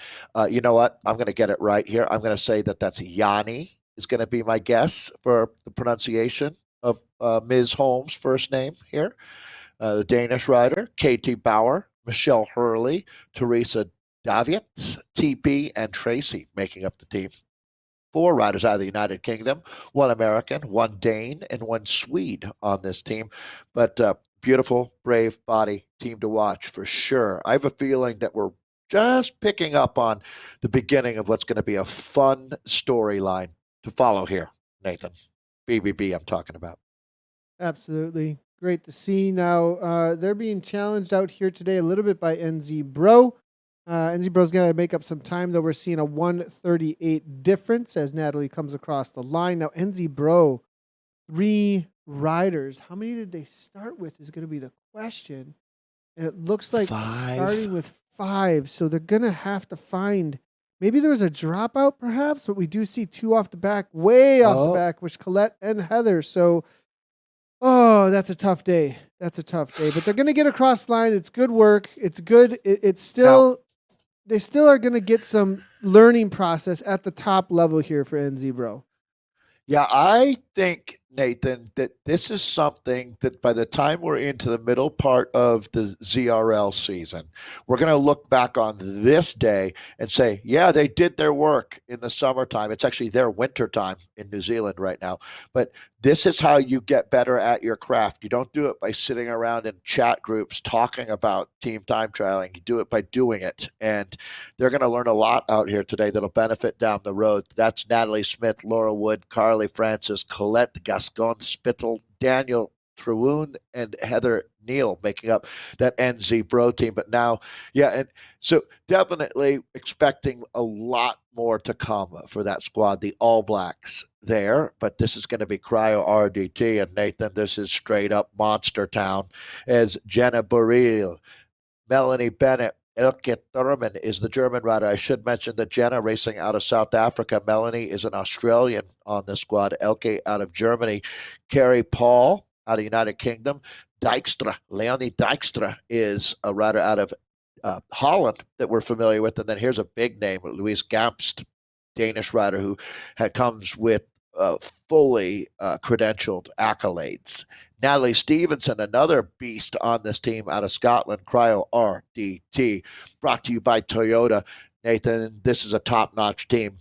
you know what? I'm going to get it right here. I'm going to say that's Yanni is going to be my guess for the pronunciation of Ms. Holmes' first name here. The Danish rider, KT Bauer, Michelle Hurley, Teresa Daviet, TP, and Tracy making up the team. 4 riders out of the United Kingdom, 1 American, 1 Dane, and 1 Swede on this team. But beautiful, brave body team to watch for sure. I have a feeling that we're just picking up on the beginning of what's going to be a fun storyline to follow here, Nathan. BBB I'm talking about. Absolutely. Great to see. Now, they're being challenged out here today a little bit by NZ Bro. NZ Bro's going to make up some time, though. We're seeing a 1:38 difference as Natalie comes across the line. Now, NZ Bro, 3 riders. How many did they start with is going to be the question. And it looks like 5. Starting with 5. So they're going to have to find, maybe there was a dropout perhaps, but we do see 2 off the back, way off the back, which Colette and Heather. So, that's a tough day. That's a tough day. But they're going to get across the line. It's good work. It's good. It's still, they still are going to get some learning process at the top level here for NZ Bro. Yeah, I think, Nathan, that this is something that by the time we're into the middle part of the ZRL season, we're going to look back on this day and say, yeah, they did their work in the summertime. It's actually their winter time in New Zealand right now. But this is how you get better at your craft. You don't do it by sitting around in chat groups talking about team time trialing. You do it by doing it. And they're going to learn a lot out here today that'll benefit down the road. That's Natalie Smith, Laura Wood, Carly Francis, Colette Gascon Spittle, Daniel Trewun, and Heather Neal making up that NZ Bro team. But now, yeah, and so definitely expecting a lot more to come for that squad. The All Blacks there, but this is going to be Cryo RDT. And Nathan, this is straight up Monster Town as Jenna Burrell, Melanie Bennett, Elke Thurman is the German rider. I should mention that Jenna racing out of South Africa. Melanie is an Australian on the squad. Elke out of Germany. Carrie Paul out of United Kingdom. Dijkstra, Leonie Dijkstra is a rider out of Holland that we're familiar with. And then here's a big name, Louise Gamst, Danish rider who comes with fully credentialed accolades. Natalie Stevenson, another beast on this team out of Scotland, Cryo RDT, brought to you by Toyota. Nathan, this is a top-notch team.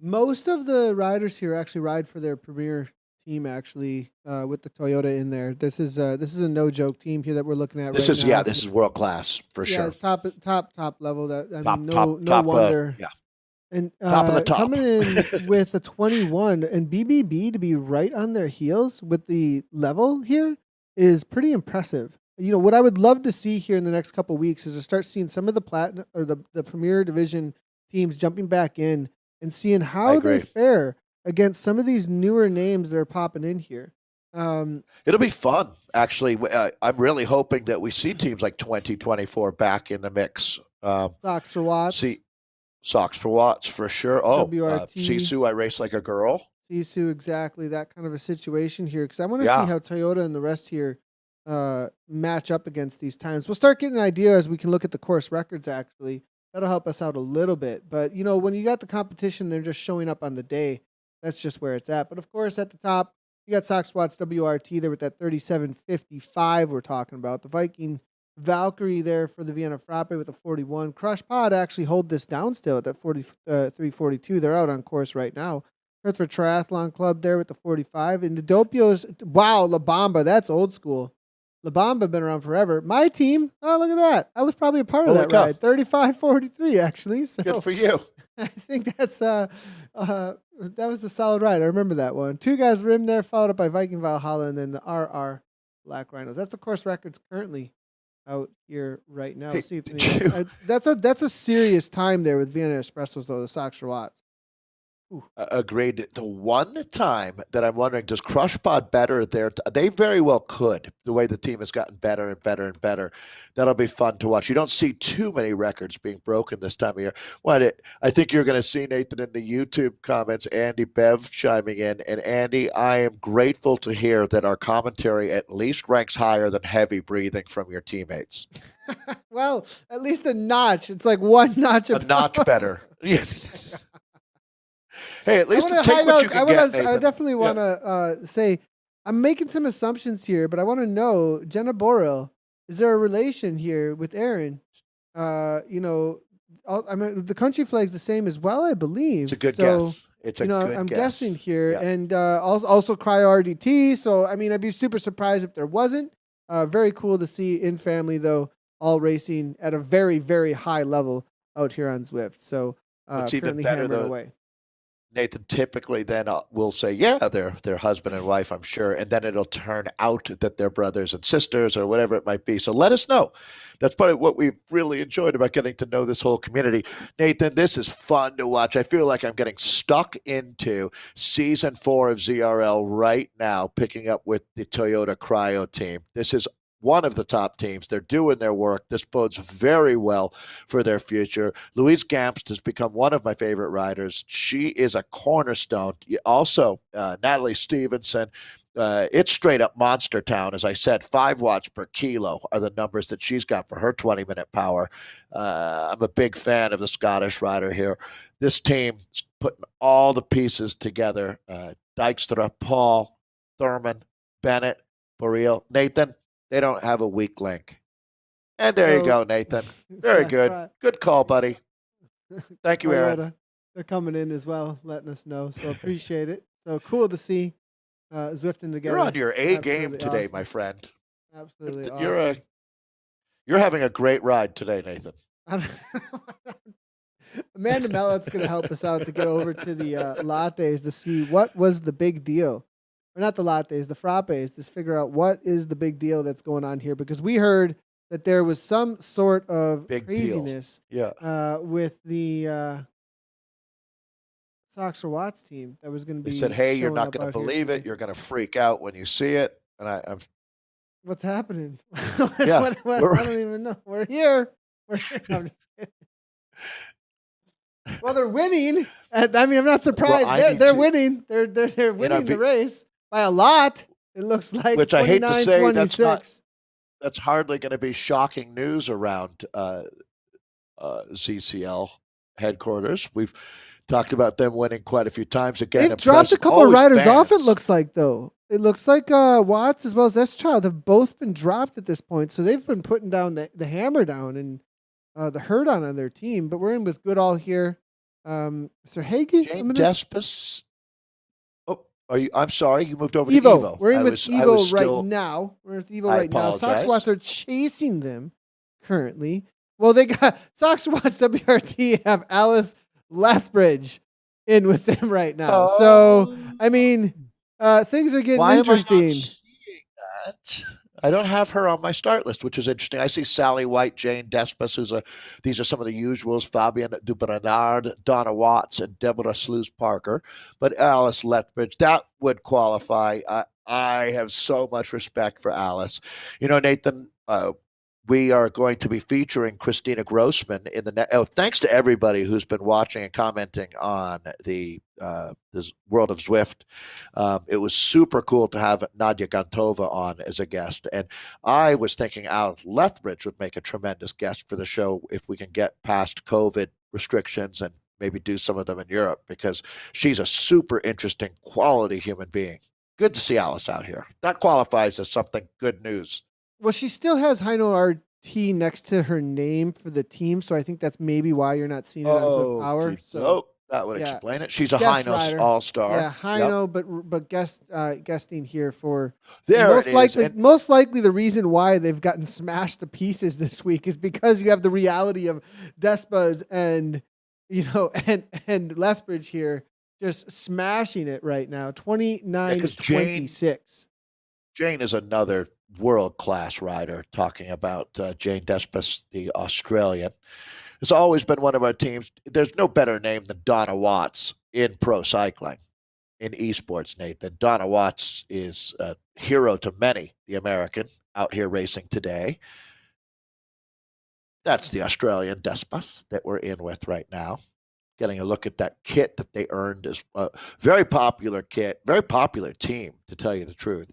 Most of the riders here actually ride for their premier team, actually, with the Toyota in there. This is a no-joke team here that we're looking at this right is, now. Yeah, this is world-class for sure. Yeah, it's top level. No wonder. Yeah. And top of the top. Coming in with a 21 and BBB to be right on their heels with the level here is pretty impressive. You know, what I would love to see here in the next couple of weeks is to start seeing some of the platinum or the Premier Division teams jumping back in and seeing how they fare against some of these newer names that are popping in here. It'll be fun, actually. I'm really hoping that we see teams like 2024 back in the mix. Socks for Watts. Socks for Watts, for sure. Oh, WRT. Sisu, I race like a girl. Sisu, exactly that kind of a situation here. Because I want to see how Toyota and the rest here match up against these times. We'll start getting an idea as we can look at the course records, actually. That'll help us out a little bit. But, you know, when you got the competition, they're just showing up on the day. That's just where it's at. But, of course, at the top, you got Socks Watts WRT there with that 37.55 we're talking about. The Viking Valkyrie there for the Vienna Frappe with a 41. Crush Pod actually hold this down still at that 43.42. They're out on course right now. Hertford Triathlon Club there with the 45. And the Dopios, wow, La Bamba, that's old school. La Bamba been around forever. My team, oh, look at that. I was probably a part of that ride. 35.43, actually. So good for you. I think that's that was a solid ride. I remember that one. Two guys rim there, followed up by Viking Valhalla and then the RR Black Rhinos. That's, of course, records currently out here right now. See if that's a serious time there with Vienna Espressos, though, the Socks for Watts. Agreed. The one time that I'm wondering, does Crush Pod better there? They very well could, the way the team has gotten better and better and better. That'll be fun to watch. You don't see too many records being broken this time of year. I think you're going to see, Nathan, in the YouTube comments, Andy Bev chiming in. And Andy, I am grateful to hear that our commentary at least ranks higher than heavy breathing from your teammates. Well, at least a notch. It's like one notch. A notch better. Yeah. Hey, at least take what you can get, I definitely want to say, I'm making some assumptions here, but I want to know, Jenna Borrell, is there a relation here with Aaron? You know, I mean, the country flag's the same as well, I believe. It's a good guess. It's a good I'm guess. guessing here. Yeah. And also Cryo RDT. So, I mean, I'd be super surprised if there wasn't. Very cool to see in family, though, all racing at a very, very high level out here on Zwift. So, it's even better, though. Away. Nathan, typically then we'll say, yeah, they're husband and wife, I'm sure. And then it'll turn out that they're brothers and sisters or whatever it might be. So let us know. That's probably what we've really enjoyed about getting to know this whole community. Nathan, this is fun to watch. I feel like I'm getting stuck into season 4 of ZRL right now, picking up with the Toyota Cryo team. This is one of the top teams. They're doing their work. This bodes very well for their future. Louise Gamst has become one of my favorite riders. She is a cornerstone. Also, Natalie Stevenson. It's straight up Monster Town. As I said, 5 watts per kilo are the numbers that she's got for her 20-minute power. I'm a big fan of the Scottish rider here. This team is putting all the pieces together. Dijkstra, Paul, Thurman, Bennett, Boreal. Nathan, they don't have a weak link. And there you So, go, Nathan. Very good. right. Good call, buddy. Thank you, Aaron. Toyota, they're coming in as well, letting us know. So appreciate it. So cool to see Zwifting together. You're on your A game Absolutely today, awesome. my friend. Absolutely You're awesome. you're having a great ride today, Nathan. Amanda Mellett's going to help us out to get over to the lattes to see what was the big deal. Or not the lattes, the frappes, to figure out what is the big deal that's going on here. Because we heard that there was some sort of Big craziness with the Sox or Watts team that was going to be. They said, "Hey, you're showing not up going out to here believe it. today." You're going to freak out when you see it." And I'm What's happening? Yeah, I don't even know. We're here. We're here. I'm just kidding. Well, they're winning. I mean, I'm not surprised. They're winning. They're winning the race by a lot. It looks like, which I hate to say, 29-26. that's hardly going to be shocking news around ZCL headquarters. We've talked about them winning quite a few times. Again, they've dropped a couple of always riders off. It fans. looks like, though. It looks like Watts as well as S-Child have both been dropped at this point. So they've been putting down the hammer down and the hurt on their team. But we're in with Goodall here. Sir Hagee? Jane Despis. Oh, are you? I'm sorry, you moved over to Evo. Evo. We're in with Evo right now. We're with Evo right now. apologize. Sox Watts are chasing them currently. Well, they got Sox Watts WRT have Alice Lethbridge in with them right now. So I mean, things are getting interesting. Am I not seeing that? I don't have her on my start list, which is interesting. I see Sally White, Jane Despis. These are some of the usuals: Fabian Dubernard, Donna Watts, and Deborah Sluice Parker. But Alice Lethbridge, that would qualify. I have so much respect for Alice. You know, Nathan, we are going to be featuring Christina Grossman in the thanks to everybody who's been watching and commenting on the this World of Zwift. It was super cool to have Nadia Gantova on as a guest, and I was thinking Alice Lethbridge would make a tremendous guest for the show if we can get past COVID restrictions and maybe do some of them in Europe, because she's a super interesting, quality human being. Good to see Alice out here. That qualifies as something good news. Well, she still has Hino RT next to her name for the team, so I think that's maybe why you're not seeing it on Swift Power. So that would explain it. She's a Rhinos all-star. Yeah, Hino, but guesting here for most likely the reason why they've gotten smashed to pieces this week is because you have the reality of Despas and and Lethbridge here just smashing it right now, 29-26. Jane is another world-class rider. Talking about Jane Despis, the Australian, has always been one of our teams. There's no better name than Donna Watts in pro cycling, in esports, Nathan. Donna Watts is a hero to many, the American, out here racing today. That's the Australian Despis that we're in with right now. Getting a look at that kit that they earned is a very popular kit, very popular team, to tell you the truth.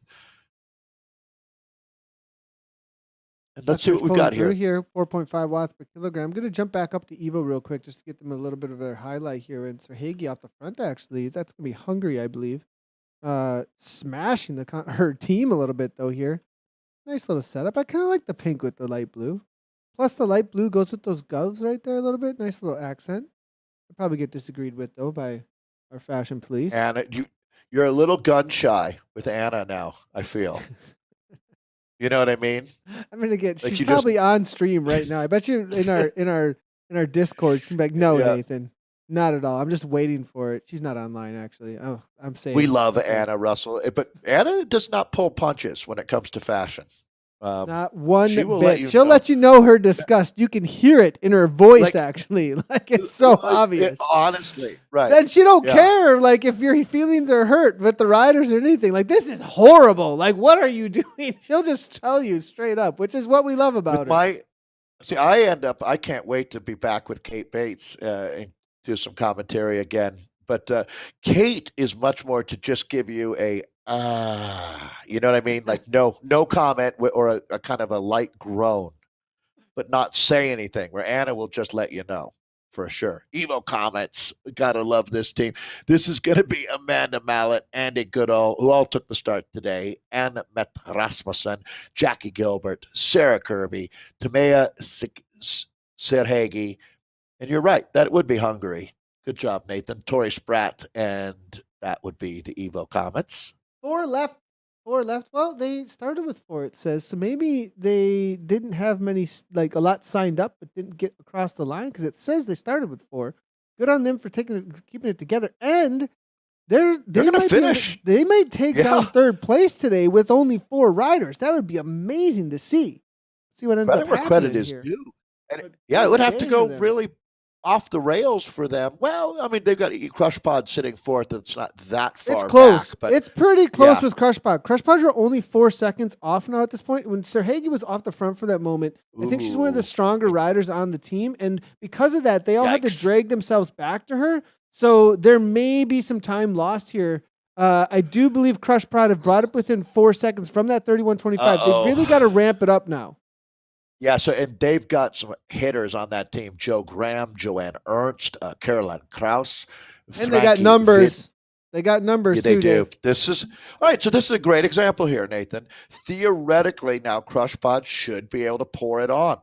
And let's see what we've got here. 4.5 watts per kilogram. I'm going to jump back up to Evo real quick just to get them a little bit of their highlight here. And Sir Hagee off the front, actually. That's going to be Hungary, I believe. Smashing her team a little bit, though, here. Nice little setup. I kind of like the pink with the light blue. Plus, the light blue goes with those gloves right there a little bit. Nice little accent. I'll probably get disagreed with, though, by our fashion police. Anna, you're a little gun shy with Anna now, I feel. You know what I mean? I'm gonna get. She's probably on stream right now. I bet you in our Discord. She's like, "No, yeah. Nathan, not at all. I'm just waiting for it." She's not online, actually. Oh, I'm saying we love Anna Russell, but Anna does not pull punches when it comes to fashion. Not one bit. She'll let you know her disgust. You can hear it in her voice, actually. Like it's so obvious. Honestly, right. Then she don't care, like, if your feelings are hurt with the riders or anything. Like, this is horrible. Like, what are you doing? She'll just tell you straight up, which is what we love about her. I can't wait to be back with Kate Bates and do some commentary again. But Kate is much more to just give you a you know what I mean? Like no comment or a kind of a light groan, but not say anything, where Anna will just let you know. for sure. Evo Comets, gotta love this team. This is gonna be Amanda Mallet, Andy Goodall, who all took the start today, Anne Met Rasmussen, Jackie Gilbert, Sarah Kirby, Tamea Serhagi, and you're right, that would be Hungary. Good job, Nathan. Tori Spratt, and that would be the Evo Comets. 4 left. 4 left. Well, they started with 4, it says. So maybe they didn't have many, like a lot signed up, but didn't get across the line because it says they started with 4. Good on them for keeping it together. And they're going to finish. They might take down 3rd place today with only 4 riders. That would be amazing to see. See what ends up happening. Credit is here. due. And it would have to go really off the rails for them. Well, I mean, they've got Crush Pod sitting 4th. It's not that far. It's close. Back, but it's pretty close with Crush Pod. Crush Pods are only 4 seconds off now at this point. When Serhagi was off the front for that moment, I think she's one of the stronger riders on the team. And because of that, they all had to drag themselves back to her. So there may be some time lost here. I do believe Crush Pod have brought up within 4 seconds from that 31.25. They really got to ramp it up now. Yeah, and they've got some hitters on that team: Joe Graham, Joanne Ernst, Caroline Kraus, and they got numbers. They got numbers yeah, they too. do. Dave. This is all right. So this is a great example here, Nathan. Theoretically, now Crush Pod should be able to pour it on.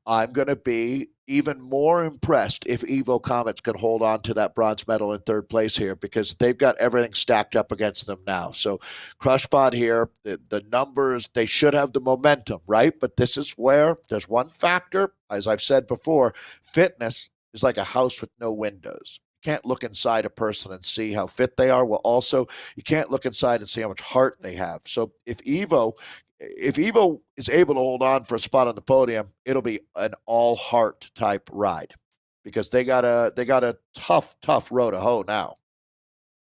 I'm going to be even more impressed if Evo Comets can hold on to that bronze medal in 3rd place here, because they've got everything stacked up against them now. So Crush Pod here, the numbers, they should have the momentum, right? But this is where there's one factor, as I've said before, fitness is like a house with no windows. You can't look inside a person and see how fit they are. Well, also, you can't look inside and see how much heart they have. So if Evo is able to hold on for a spot on the podium, it'll be an all heart type ride, because they got a tough row to hoe now.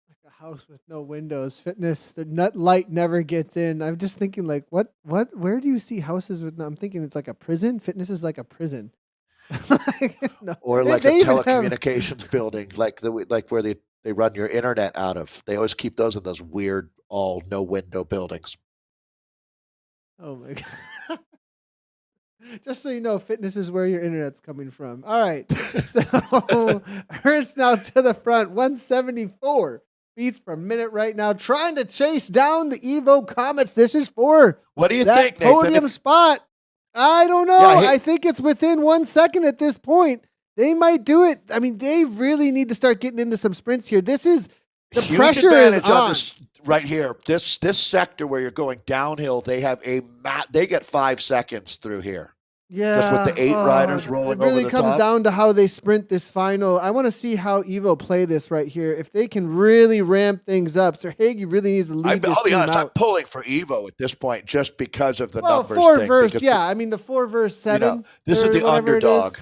Like a house with no windows. Fitness, the nut light never gets in. I'm just thinking, like, where do you see houses with? I'm thinking it's like a prison. Fitness is like a prison. No. Or like a telecommunications building, like where they run your internet out of. They always keep those in those weird all no window buildings. Oh my God. Just so you know, fitness is where your internet's coming from. All right. So Ernst now to the front, 174 beats per minute right now, trying to chase down the Evo Comets. This is for what do you think, podium Nathan? Spot. I don't know. Yeah, I think it's within 1 second at this point. They might do it. I mean, they really need to start getting into some sprints here. This is the huge pressure is on. This right here. This sector where you're going downhill, they have they get 5 seconds through here. Yeah, just with the 8 riders rolling over the top. It really comes down to how they sprint this final. I want to see how Evo play this right here. If they can really ramp things up, Serhagi really needs to lead this I'll be team honest, out. I'm pulling for Evo at this point just because of the numbers 4 thing. verse, yeah. I mean, the 4 verse 7. This is the underdog.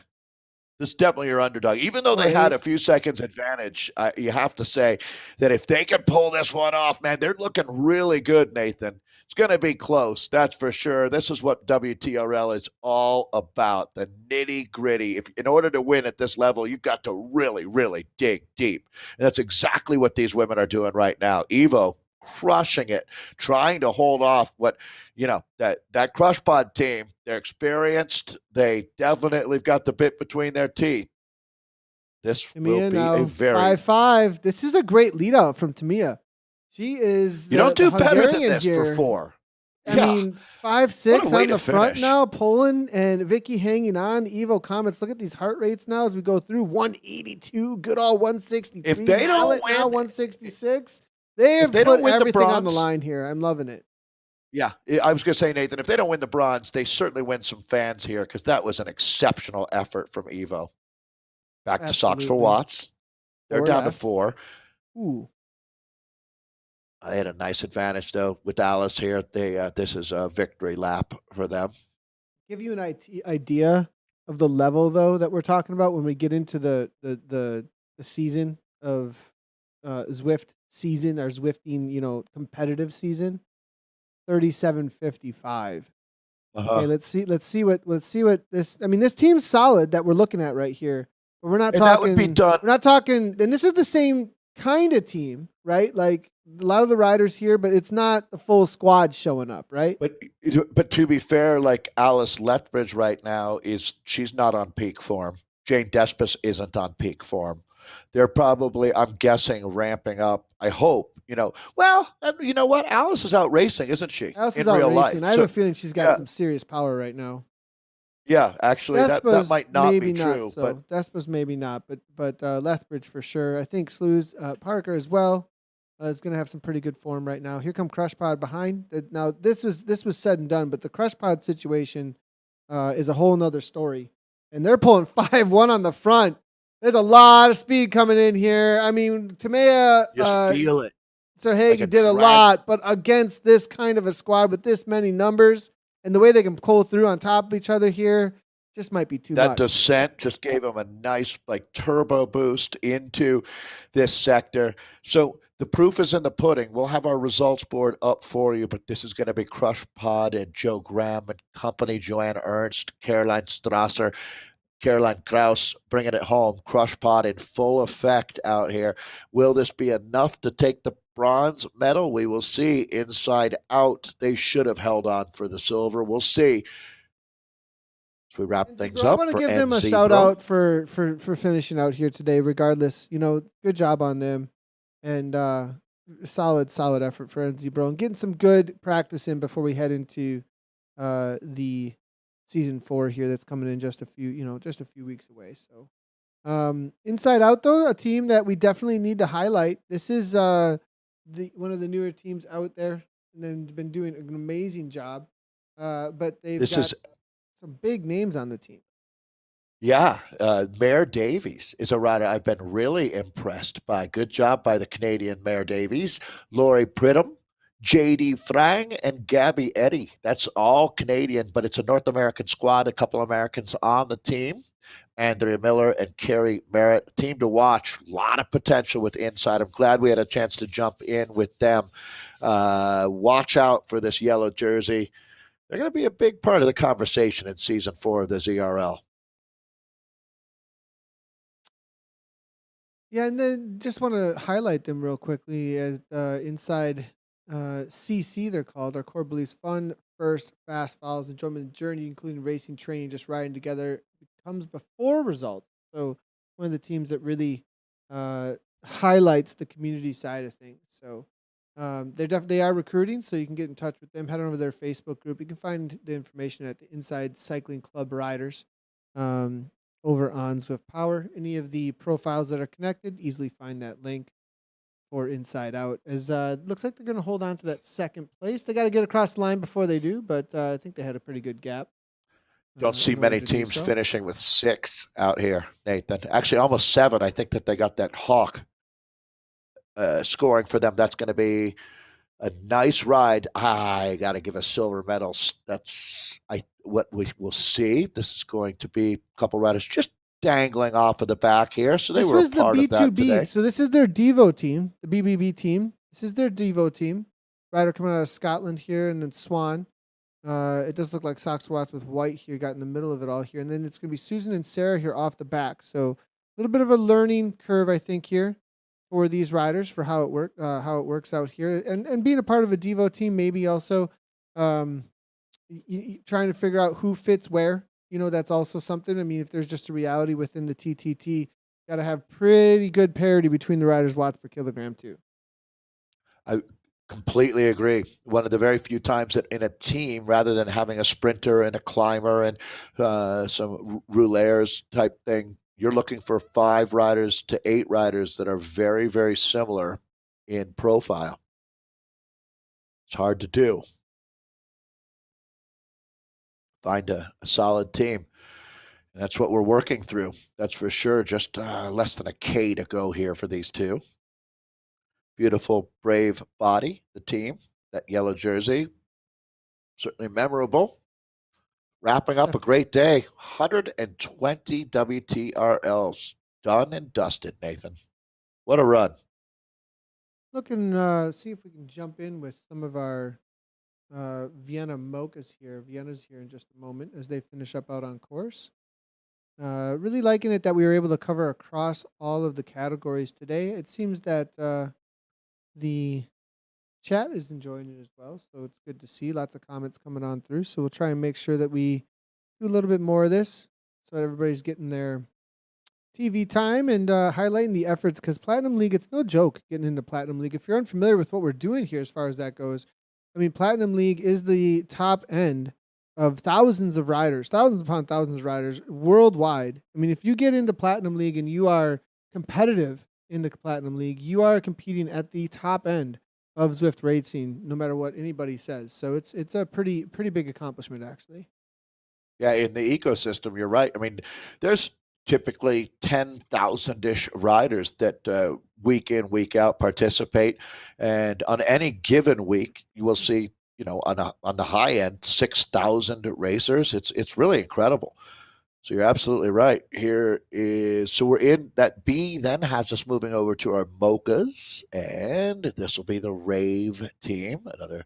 This is definitely your underdog. Even though they had a few seconds advantage, you have to say that if they can pull this one off, man, they're looking really good, Nathan. It's going to be close, that's for sure. This is what WTRL is all about, the nitty-gritty. In order to win at this level, you've got to really, really dig deep. And that's exactly what these women are doing right now. Evo crushing it, trying to hold off what, that Crush Pod team. They're experienced. They definitely got the bit between their teeth. This will be a very 5-5. This is a great lead out from Tamea. She is. You don't do better than this for 4. I mean, 5-6 on the front now, pulling, and Vicky hanging on. The Evo Comets. Look at these heart rates now as we go through. 182, good all 163. If they don't win, now 166. They have put everything on the line here. I'm loving it. Yeah, I was going to say, Nathan, if they don't win the bronze, they certainly win some fans here, because that was an exceptional effort from Evo. Back to Socks for Watts. They're down to 4. Ooh. I had a nice advantage, though, with Alice here. This is a victory lap for them. Give you an idea of the level, though, that we're talking about when we get into the season of Zwift season, or Zwifting, competitive season. 37.55. Okay, let's see what this. I mean, this team's solid that we're looking at right here, but we're not talking. That would be done. We're not talking, and this is the same kind of team, right? Like a lot of the riders here, but it's not the full squad showing up, right? But to be fair, like Alice Lethbridge right now she's not on peak form. Jane Despis isn't on peak form. They're probably, I'm guessing, ramping up. I hope, well, and you know what? Alice is out racing, isn't she, Alice is in out real racing. life? I have So, a feeling she's got yeah, some serious power right now. yeah, actually, that Despa's might not be maybe not true, but so. Despa's maybe not, but Lethbridge for sure. I think Slew's Parker as well is going to have some pretty good form right now. Here come Crush Pod behind. Now this was said and done, but the Crush Pod situation is a whole nother story, and they're pulling 5-1 on the front. There's a lot of speed coming in here. I mean, Tamea just feel it Sir like a Hagi did a drag. lot, but against this kind of a squad with this many numbers and the way they can pull through on top of each other here, just might be too That much. descent just gave them a nice like turbo boost into this sector. So the proof is in the pudding. We'll have our results board up for you, but this is going to be Crush Pod and Joe Graham and company, Joanne Ernst, Caroline Strasser, Caroline Kraus bringing it home. Crush Pod in full effect out here. Will this be enough to take the bronze medal? We will see. Inside out, they should have held on for the silver. We'll see. As we wrap NZ things Bro, I up want to for give them a NZ shout Bro. out for finishing out here today. Regardless, good job on them, and solid effort for NZ Bro and getting some good practice in before we head into the season 4 here. That's coming in just a few weeks away. So inside out though, a team that we definitely need to highlight. This is one of the newer teams out there, and they've been doing an amazing job. But they've got some big names on the team. Yeah, Mayor Davies is a rider I've been really impressed by. Good job by the Canadian Mayor Davies, Laurie Pridham, J.D. Frang, and Gabby Eddy. That's all Canadian, but it's a North American squad, a couple of Americans on the team. Andrea Miller and Carrie Merritt, team to watch. A lot of potential with Inside. I'm glad we had a chance to jump in with them. Watch out for this yellow jersey. They're going to be a big part of the conversation in season 4 of the ZRL. Yeah, and then just want to highlight them real quickly as inside CC, they're called. Our core beliefs: fun, first, fast, follows, enjoyment, journey, including racing, training, just riding together, comes before results. So one of the teams that really highlights the community side of things. So they are recruiting, so you can get in touch with them. Head on over to their Facebook group. You can find the information at the Inside Cycling Club Riders. Over on Zwift Power. Any of the profiles that are connected, easily find that link for Inside Out. As looks like they're going to hold on to that second place. They got to get across the line before they do, but I think they had a pretty good gap. Don't see many teams finishing with 6 out here, Nathan. Actually, almost 7. I think that they got that Hawk scoring for them. That's going to be a nice ride. I got to give a silver medal. That's what we will see. This is going to be a couple riders just dangling off of the back here. So this were was a part the of that B2B. today. So this is their Devo team, the BBB team. This is their Devo team. Rider coming out of Scotland here, and then Swan. It does look like Sox Watts with white here, got in the middle of it all here. And then it's going to be Susan and Sarah here off the back. So a little bit of a learning curve, I think, here for these riders for how it works out here. And being a part of a Devo team, maybe also trying to figure out who fits where. That's also something. I mean, if there's just a reality within the TTT, got to have pretty good parity between the riders watts per kilogram too. I completely agree. One of the very few times that in a team, rather than having a sprinter and a climber and some rouleurs type thing, you're looking for 5 riders to 8 riders that are very, very similar in profile. It's hard to do. Find a solid team. And that's what we're working through. That's for sure. Just less than a K to go here for these two. Beautiful, brave body, the team. That yellow jersey, certainly memorable. Wrapping up a great day. 120 WTRLs. Done and dusted, Nathan. What a run. Looking, see if we can jump in with some of our Vienna Mochas here. Vienna's here in just a moment as they finish up out on course. Really liking it that we were able to cover across all of the categories today. It seems that the chat is enjoying it as well, so it's good to see lots of comments coming on through. So we'll try and make sure that we do a little bit more of this so that everybody's getting their TV time and highlighting the efforts because Platinum League, it's no joke getting into Platinum League. If you're unfamiliar with what we're doing here as far as that goes, I mean, Platinum League is the top end of thousands of riders, thousands upon thousands of riders worldwide. I mean, if you get into Platinum League and you are competitive in the Platinum League, you are competing at the top end of Zwift racing, no matter what anybody says. So it's a pretty big accomplishment, actually. Yeah, in the ecosystem, you're right. I mean, there's typically 10,000-ish riders that week in, week out participate. And on any given week, you will see, on the high end, 6,000 racers. It's really incredible. So you're absolutely right. So we're in that B then has us moving over to our Mochas, and this will be the Rave team, another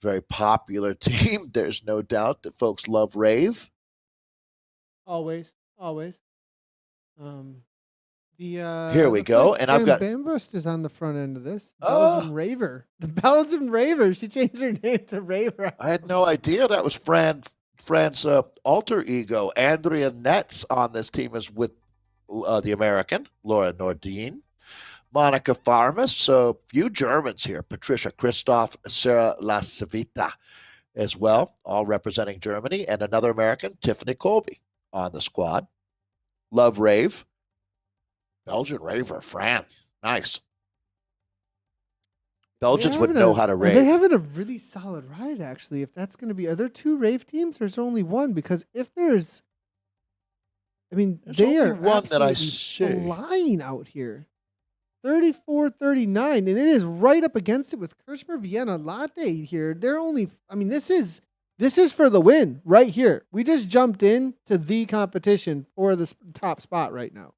very popular team. There's no doubt that folks love Rave. Always. Here we go, like and I've got Bambust is on the front end of this. Oh. Belgian Raver. The Belgian Raver. She changed her name to Raver. I had no idea that was Fran's alter ego. Andrea Netz on this team is with the American, Laura Nordin. Monica Farmas, so few Germans here. Patricia Christoph, Sarah Lasavita as well, all representing Germany. And another American, Tiffany Colby on the squad. Love Rave. Belgian Raver, Fran. Nice. Belgians would know how to rave. They having a really solid ride, actually. If that's going to be, are there two rave teams or is there only one? Because if there's, they are one that I see flying out here. 34-39, and it is right up against it with Kirchner Vienna Latte here. They're only, this is for the win right here. We just jumped in to the competition for the top spot right now.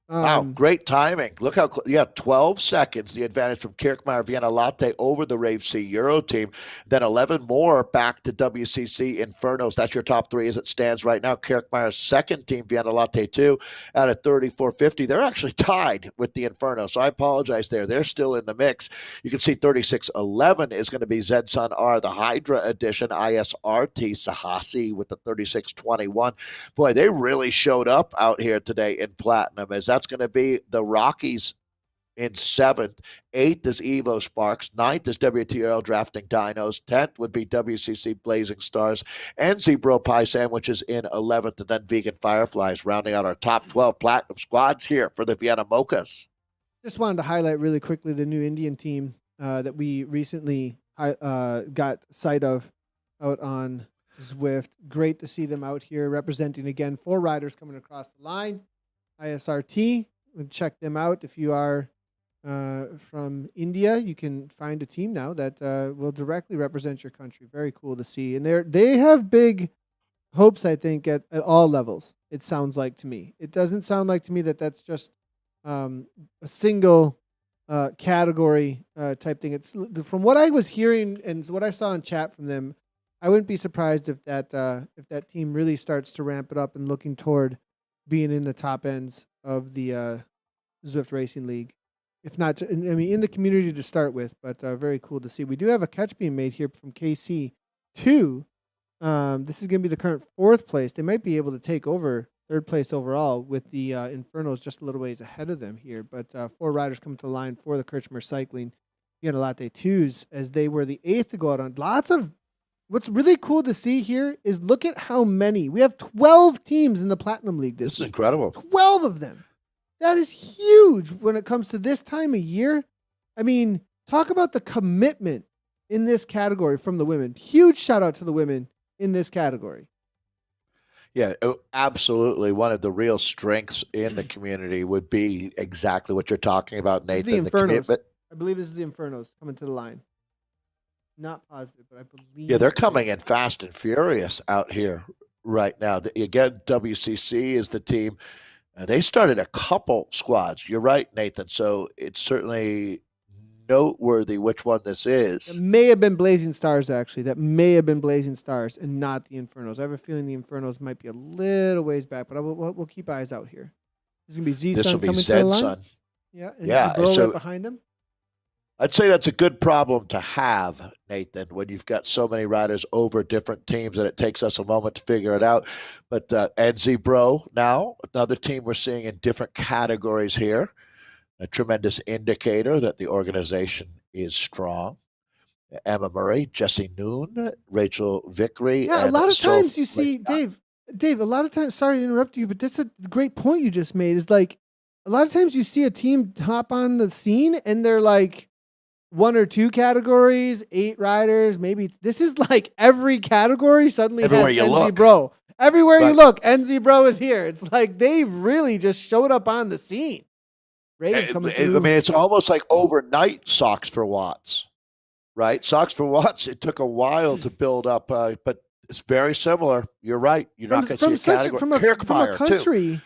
Wow, great timing. Look how, 12 seconds, the advantage from Kirchmeier Vienna Latte over the Rave C Euro team. Then 11 more back to WCC Infernos. That's your top three as it stands right now. Kirchmeier's second team, Vienna Latte 2, at a 34.50. They're actually tied with the Inferno, so I apologize there. They're still in the mix. You can see 36.11 is going to be Zedsun R, the Hydra edition, ISRT Sahasi with the 36.21. Boy, they really showed up out here today in Platinum, as that's going to be the Rockies in 7th. 8th is Evo Sparks. 9th is WTRL Drafting Dinos. 10th would be WCC Blazing Stars. NZ Bro Pie Sandwiches in 11th. And then Vegan Fireflies rounding out our top 12 Platinum squads here for the Vienna Mochas. Just wanted to highlight really quickly the new Indian team that we recently got sight of out on Zwift. Great to see them out here representing again 4 riders coming across the line. ISRT, check them out. If you are from India, you can find a team now that will directly represent your country. Very cool to see. And they have big hopes, I think, at all levels, it sounds like to me. It doesn't sound like to me that that's just a single category type thing. It's from what I was hearing and what I saw in chat from them, I wouldn't be surprised if that team really starts to ramp it up and looking toward being in the top ends of the Zwift Racing League. If not, in the community to start with, but very cool to see. We do have a catch being made here from KC2. This is going to be the current 4th place. They might be able to take over 3rd place overall with the Infernos just a little ways ahead of them here. But 4 riders coming to the line for the Kirchner Cycling Vienna Latte 2s as they were the 8th to go out on. What's really cool to see here is look at how many. We have 12 teams in the Platinum League this is incredible. 12 of them. That is huge when it comes to this time of year. Talk about the commitment in this category from the women. Huge shout out to the women in this category. Yeah, absolutely. One of the real strengths in the community would be exactly what you're talking about, Nathan. The Infernos. I believe this is the Infernos coming to the line. Not positive, but I believe. Yeah, they're coming in fast and furious out here right now. Again, WCC is the team. They started a couple squads. You're right, Nathan. So it's certainly noteworthy which one this is. It may have been Blazing Stars, actually. That may have been Blazing Stars and not the Infernos. I have a feeling the Infernos might be a little ways back, but we'll keep eyes out here. This is going to be Z-Sun coming to the line. Sun. Yeah, and so right behind them. I'd say that's a good problem to have, Nathan, when you've got so many riders over different teams and it takes us a moment to figure it out. But NZ Bro now, another team we're seeing in different categories here, a tremendous indicator that the organization is strong. Emma Murray, Jesse Noon, Rachel Vickery, Yeah, a and lot of times you Sophie. see, Dave, a lot of times, sorry to interrupt you, but that's a great point you just made, is like, a lot of times you see a team hop on the scene and they're like one or two categories, 8 riders, maybe. This is like every category suddenly Everywhere has you NZ look. Bro. Everywhere you Right. look, NZ Bro is here. It's like they really just showed up on the scene. Rave coming I through. mean, it's almost like overnight socks for Watts, right? Socks for Watts, it took a while to build up, but it's very similar. You're right. You're not going to see a category. From a Kirkmeyer, too.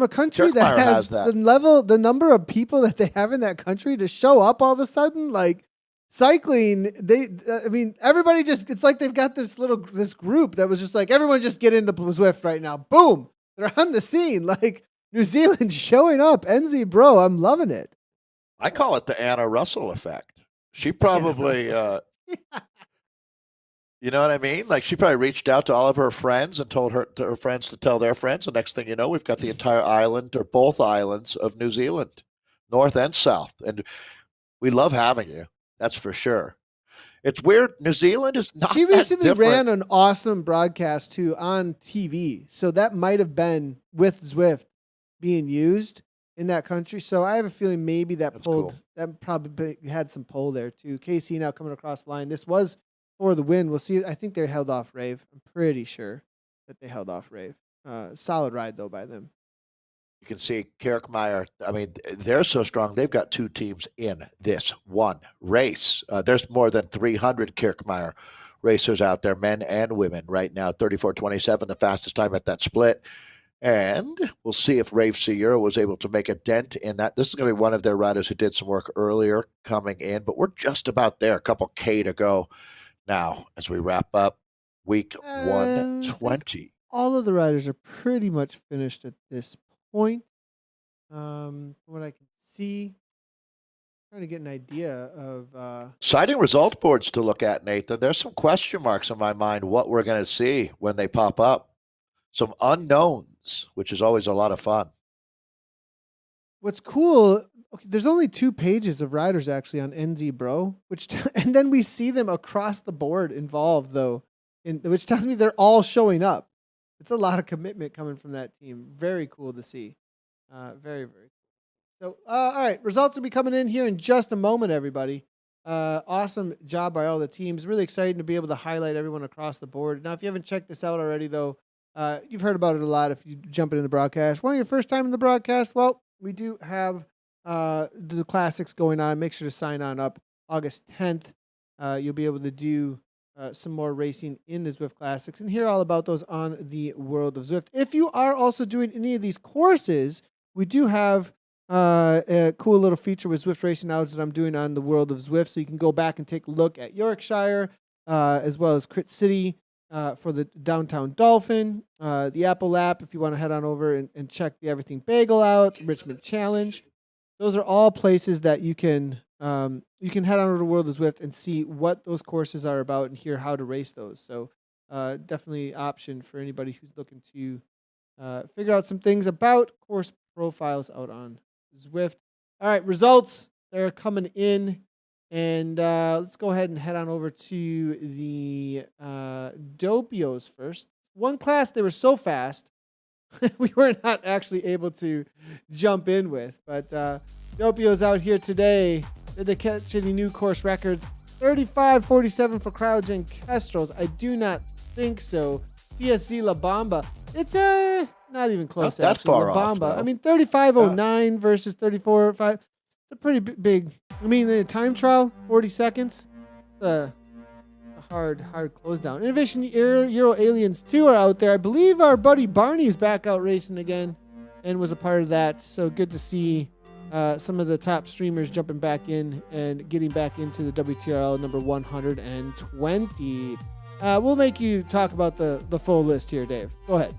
country that Kirkmeyer has has that. the number of people that they have in that country to show up all of a sudden, like cycling, everybody just, it's like they've got this group that was just like, everyone just get into Zwift right now. Boom. They're on the scene. Like New Zealand showing up. NZ Bro. I'm loving it. I call it the Anna Russell effect. She probably, you know what I mean? Like she probably reached out to all of her friends and told her friends to tell their friends. The next thing you know, we've got the entire island or both islands of New Zealand, north and south. And we love having you. That's for sure. It's weird. New Zealand is not. She recently that different. ran an awesome broadcast too on TV. So that might have been with Zwift being used in that country. So I have a feeling maybe that that probably had some pull there too. KC now coming across the line. This was for the win. We'll see. I think they held off Rave. I'm pretty sure that they held off Rave. Solid ride though by them. You can see Kirkmeyer. I mean, they're so strong. They've got 2 teams in this one race. There's more than 300 Kirkmeyer racers out there, men and women, right now. 34:27, the fastest time at that split. And we'll see if Rave Sierra was able to make a dent in that. This is going to be one of their riders who did some work earlier coming in, but we're just about there. A couple K to go now as we wrap up week 120. All of the riders are pretty much finished at this point. From what I can see, trying to get an idea of Exciting result boards to look at, Nathan. There's some question marks in my mind what we're going to see when they pop up. Some unknowns, which is always a lot of fun. What's cool, okay, there's only 2 pages of riders actually on NZ Bro, and then we see them across the board involved though, which tells me they're all showing up. It's a lot of commitment coming from that team. Very cool to see. Very, very cool. So, all right, results will be coming in here in just a moment, everybody. Awesome job by all the teams. Really exciting to be able to highlight everyone across the board. Now, if you haven't checked this out already, though, you've heard about it a lot if you jump into the broadcast. Your first time in the broadcast, well, we do have the classics going on. Make sure to sign on up August 10th. You'll be able to do some more racing in the Zwift Classics and hear all about those on the World of Zwift. If you are also doing any of these courses, we do have a cool little feature with Zwift Racing Hours that I'm doing on the World of Zwift, so you can go back and take a look at Yorkshire, as well as Crit City for the Downtown Dolphin, the Apple Lap if you want to head on over and check the Everything Bagel out, Richmond Challenge. Those are all places that you can head on over to World of Zwift and see what those courses are about and hear how to race those. So definitely option for anybody who's looking to figure out some things about course profiles out on Zwift. All right, results, they're coming in. And let's go ahead and head on over to the Dopios first. One class, they were so fast, we were not actually able to jump in with. But Dopios out here today. Did they catch any new course records? 35:47 for Cryogen Kestrels. I do not think so. TSC La Bamba. It's not even close. Not that far La off, Bamba. though. I mean, 35:09 versus 34:5. It's a pretty big. I mean, in a time trial, 40 seconds. A hard close down. Innovation Euro Aliens 2 are out there. I believe our buddy Barney is back out racing again and was a part of that. So good to see some of the top streamers jumping back in and getting back into the WTRL number 120. We'll make you talk about the full list here, Dave. Go ahead.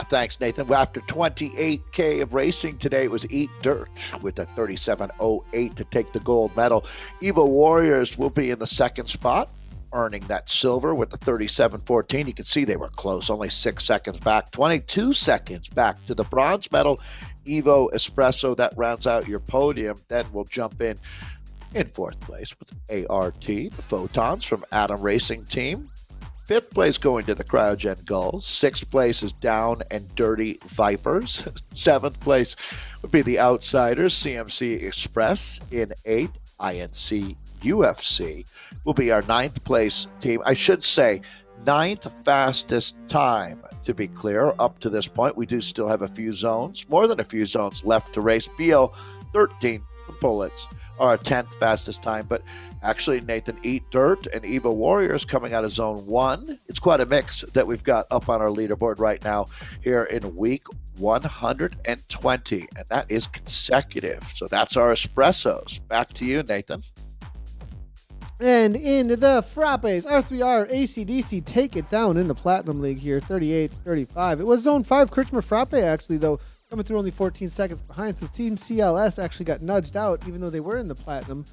Thanks, Nathan. Well, after 28K of racing today, it was Eat Dirt with a 37.08 to take the gold medal. Evo Warriors will be in the second spot, earning that silver with the 37.14. You can see they were close, only 6 seconds back, 22 seconds back to the bronze medal. Evo Espresso, that rounds out your podium. Then we'll jump in fourth place with ART, the Photons from Atom Racing Team. Fifth place going to the Cryogen Gulls. Sixth place is Down and Dirty Vipers. Seventh place would be the Outsiders, CMC Express. In eighth, INC UFC will be our ninth place team. I should say ninth fastest time, to be clear. Up to this point, we do still have a few zones, more than a few zones left to race. BL 13 Bullets are our 10th fastest time, but actually Nathan, Eat Dirt and Evo Warriors coming out of zone 1. It's quite a mix that we've got up on our leaderboard right now here in week 120, and that is consecutive. So that's our espressos. Back to you, Nathan. And in the Frappes, R3R ACDC take it down in the Platinum League here, 38-35. It was Zone 5 Kirchner Frappe, actually, though, coming through only 14 seconds behind. So Team CLS actually got nudged out, even though they were in the Platinum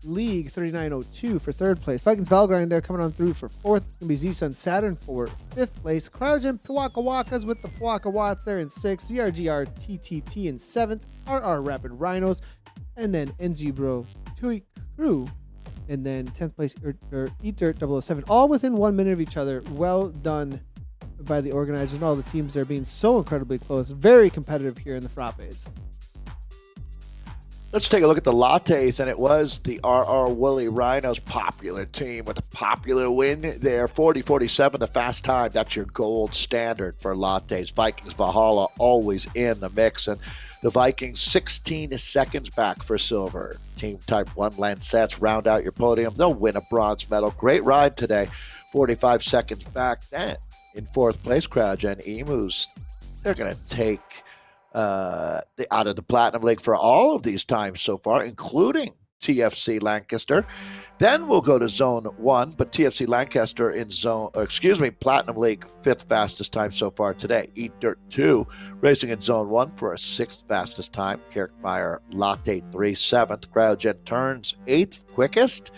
League, 39.02 for third place. Vikings Valgrind there coming on through for fourth. It's going to be Z-Sun Saturn for fifth place. Cryogen Pawaka Wakas with the Pawaka Watts there in sixth. ZRGR TTT in seventh. RR Rapid Rhinos. And then NZ Bro Tui Crew. And then 10th place, Eat Dirt 007, all within 1 minute of each other. Well done by the organizers and all the teams there being so incredibly close. Very competitive here in the Frappes. Let's take a look at the lattes, and it was the RR Woolly Rhinos popular team with a popular win there. 40-47, the fast time. That's your gold standard for lattes. Vikings Valhalla always in the mix, and the Vikings 16 seconds back for silver. Team Type 1 Lancets round out your podium. They'll win a bronze medal. Great ride today. 45 seconds back. Then in fourth place, Cryogen Emus. They're going to take out of the Platinum League for all of these times so far, including TFC Lancaster. Then we'll go to Zone 1, but TFC Lancaster in Platinum League, fifth fastest time so far today. Eat Dirt 2 racing in Zone 1 for a sixth fastest time. Kirkmeyer Latte 3 7th. Cryogen Turns 8th quickest.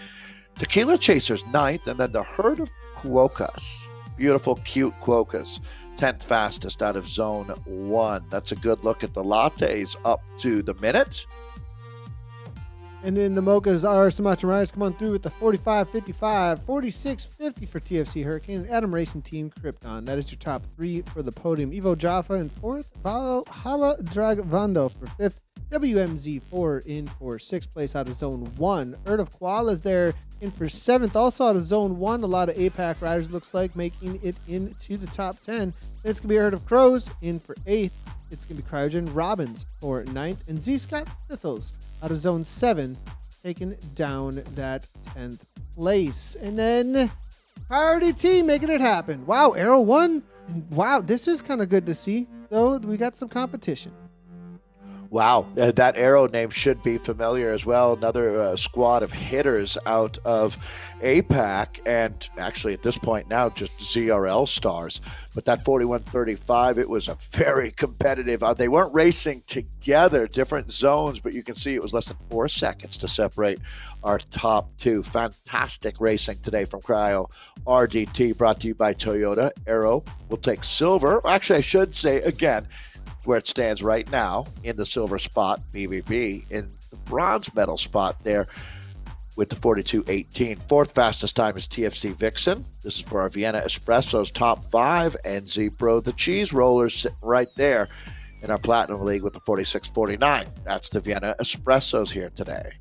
Tequila Chasers 9th, and then the Herd of Quokkas. Beautiful, cute Quokkas. 10th fastest out of Zone 1. That's a good look at the lattes up to the minute. And then the Mochas are Sumatra Riders come on through with the 45-55, 46-50 for TFC Hurricane, and Atom Racing Team Krypton. That is your top three for the podium. Evo Jaffa in fourth, Valhalla Dragvando for fifth, WMZ4 in for sixth place out of Zone 1. Erd of Koalas there in for seventh, also out of Zone 1. A lot of APAC riders, looks like, making it into the top 10. Then it's going to be Erd of Crows in for eighth. It's going to be Cryogen Robbins for ninth, and Z Scott Thistles out of Zone 7, taking down that 10th place. And then Cryo RDT making it happen. Wow, Arrow 1. Wow, this is kind of good to see, though. We got some competition. Wow, that Arrow name should be familiar as well. Another squad of hitters out of APAC, and actually at this point now just ZRL stars. But that 41-35, it was a very competitive. They weren't racing together, different zones, but you can see it was less than 4 seconds to separate our top two. Fantastic racing today from Cryo RDT, brought to you by Toyota. Arrow will take silver. Actually, I should say again, where it stands right now in the silver spot, BBB in the bronze medal spot there with the 42.18. Fourth fastest time is TFC Vixen. This is for our Vienna Espressos top 5, and Z-Bro the Cheese Rollers sitting right there in our Platinum League with the 46.49. That's the Vienna Espressos here today.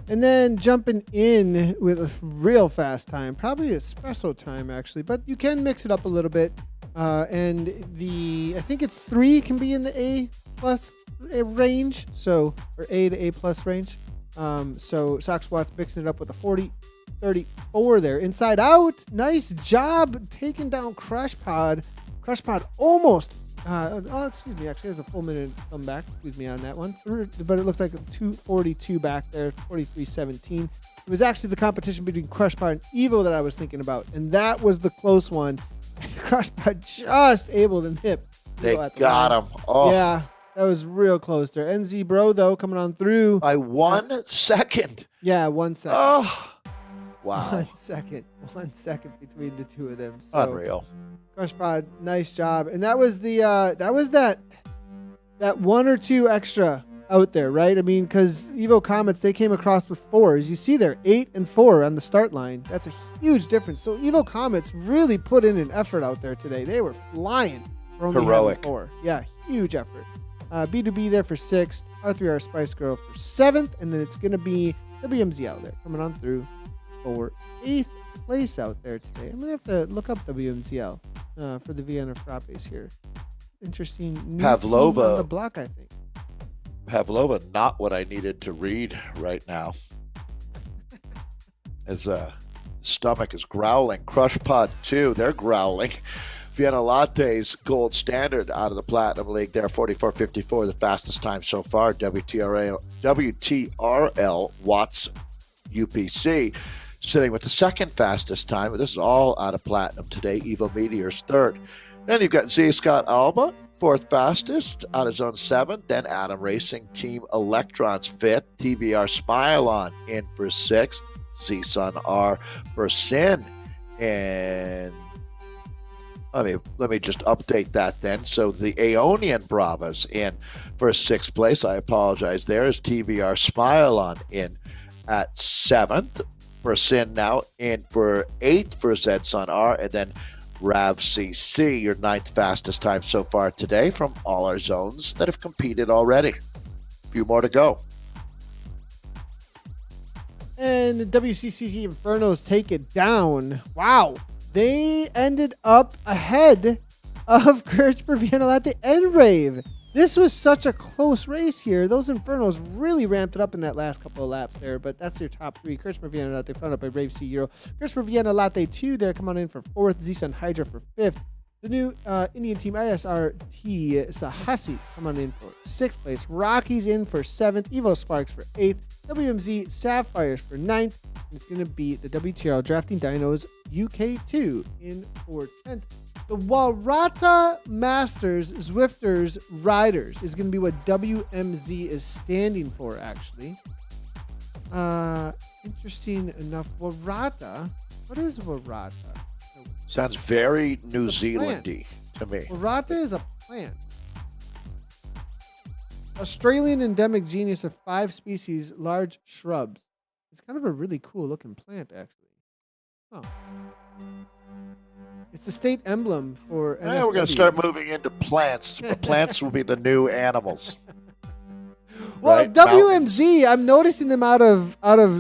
And then jumping in with a real fast time, probably espresso time actually, but you can mix it up a little bit. And I think it's 3 can be in the A plus range, so, or A to A plus range. So Sox Watts mixing it up with a 40-34 there. Inside out, nice job taking down Crush Pod. Crush Pod almost, excuse me, actually there's a full minute comeback, excuse me on that one. But it looks like a 242 back there, 43-17. It was actually the competition between Crush Pod and Evo that I was thinking about, and that was the close one. Crushpod just able to nip. They Evo at the got line. him. Oh, Yeah, that was real close there. NZ Bro, though, coming on through. by 1 second. Yeah, 1 second. Oh, wow. 1 second. 1 second between the two of them. So, Unreal. Crushpod, nice job. And that was that 1 or 2 extra out there, right? I mean, because Evo Comets, they came across with 4s. You see there, 8 and 4 on the start line. That's a huge difference. So Evo Comets really put in an effort out there today. They were flying for only Heroic. having 4. Yeah, huge effort. B2B there for 6th, R3R Spice Girl for 7th, and then it's going to be WMZ out there coming on through for 8th place out there today. I'm going to have to look up WMZL for the Vienna Frappes here. Interesting new Pavlova. team on the block, I think. Pavlova, not what I needed to read right now. His stomach is growling. Crush Pod 2, they're growling. Vienna Latte's gold standard out of the Platinum League there, 44.54, the fastest time so far. WTRL Watts UPC sitting with the second fastest time. This is all out of Platinum today. Evo Meteor's third. Then you've got Z Scott Alba, fourth fastest out of zone 7. Then Adam Racing Team Electrons fifth. TBR Smilon in for 6th. Z Sun R for Sin. And let me just update that then. So the Aeonian Bravas in for 6th place. I apologize. There is TBR Smilon in at 7th for Sin, now in for 8th for Z Sun R. And then Rav CC, your 9th fastest time so far today from all our zones that have competed already. A few more to go. And the WCCC Infernos take it down. Wow. They ended up ahead of Kirchberg, Vienna Latte, and Rave. This was such a close race here. Those Infernos really ramped it up in that last couple of laps there, but that's your top 3. Kirchberg, Vienna Latte, followed up by Rave C Euro. Kirchberg, Vienna Latte 2 there, come on in for 4th. Z-Sun Hydra for 5th. The new Indian team ISRT Sahasi come on in for 6th place. Rockies in for 7th. Evo Sparks for 8th. WMZ Sapphires for 9th. And it's going to be the WTRL Drafting Dinos UK2 in for 10th. The Walrata Masters Zwifters Riders is going to be what WMZ is standing for, actually. Interesting enough. Walrata. What is Walrata? Sounds very New Zealandy to me. Walrata is a plant. Australian endemic genus of 5 species, large shrubs. It's kind of a really cool looking plant, actually. Oh. It's the state emblem for NSW. We're going to start moving into plants. Plants will be the new animals. Well, Right? WMZ, I'm noticing them out of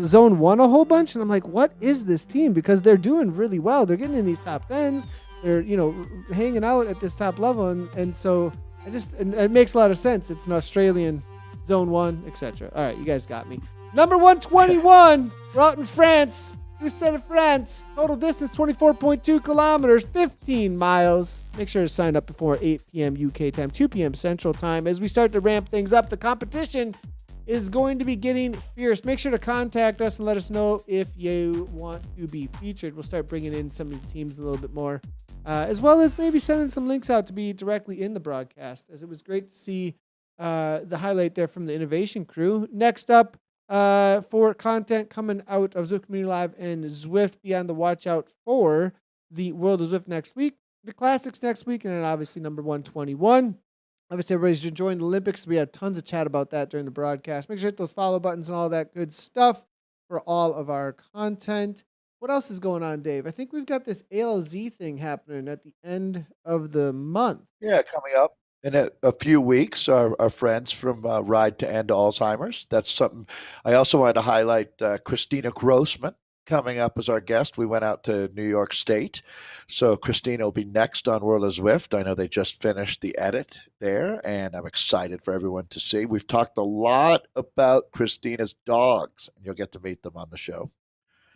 zone 1 a whole bunch, and I'm like, what is this team? Because they're doing really well. They're getting in these top 10s. They're, hanging out at this top level, and so it makes a lot of sense. It's an Australian zone 1, etc. All right, you guys got me. Number 121, we're out in France. Who said it, France? Total distance 24.2 kilometers, 15 miles. Make sure to sign up before 8 p.m. UK time, 2 p.m. Central time. As we start to ramp things up, the competition is going to be getting fierce. Make sure to contact us and let us know if you want to be featured. We'll start bringing in some of the teams a little bit more, as well as maybe sending some links out to be directly in the broadcast, as it was great to see the highlight there from the innovation crew. Next up, for content coming out of Zwift Community Live and Zwift, be on the watch out for the World of Zwift next week, the Classics next week, and then obviously number 121. Obviously, everybody's enjoying the Olympics. We had tons of chat about that during the broadcast. Make sure to hit those follow buttons and all that good stuff for all of our content. What else is going on, Dave? I think we've got this ALZ thing happening at the end of the month. Yeah, coming up in a few weeks, our friends from Ride to End Alzheimer's. That's something I also wanted to highlight. Christina Grossman coming up as our guest. We went out to New York State. So Christina will be next on World of Zwift. I know they just finished the edit there, and I'm excited for everyone to see. We've talked a lot about Christina's dogs, and you'll get to meet them on the show.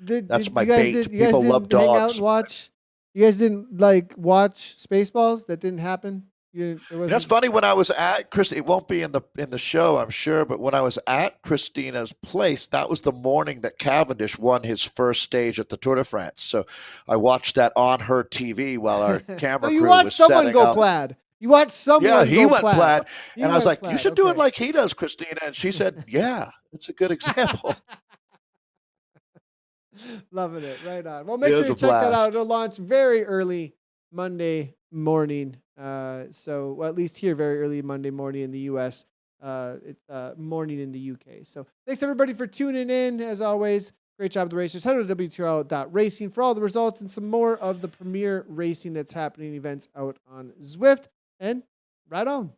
That's my bait. People love dogs. Hang out and watch? You guys didn't watch Spaceballs? That didn't happen? There And that's wasn't. funny. When I was at it won't be in the show, I'm sure. But when I was at Christina's place, that was the morning that Cavendish won his first stage at the Tour de France. So I watched that on her TV while our So camera you crew watched was someone setting go up. plaid. You watched Yeah, someone he go went plaid. plaid, He and I was went like, "You plaid. should do it Okay. like he does, Christina." And she said, "Yeah, it's a good example." Loving it. Right on. Well, It make sure was you a check that out. blast. It'll launch very early Monday morning. Well, at least here, very early Monday morning in the U.S. It's morning in the U.K. So thanks everybody for tuning in. As always, great job, the racers. Head to WTRL.racing for all the results and some more of the premier racing that's happening, events out on Zwift. And right on.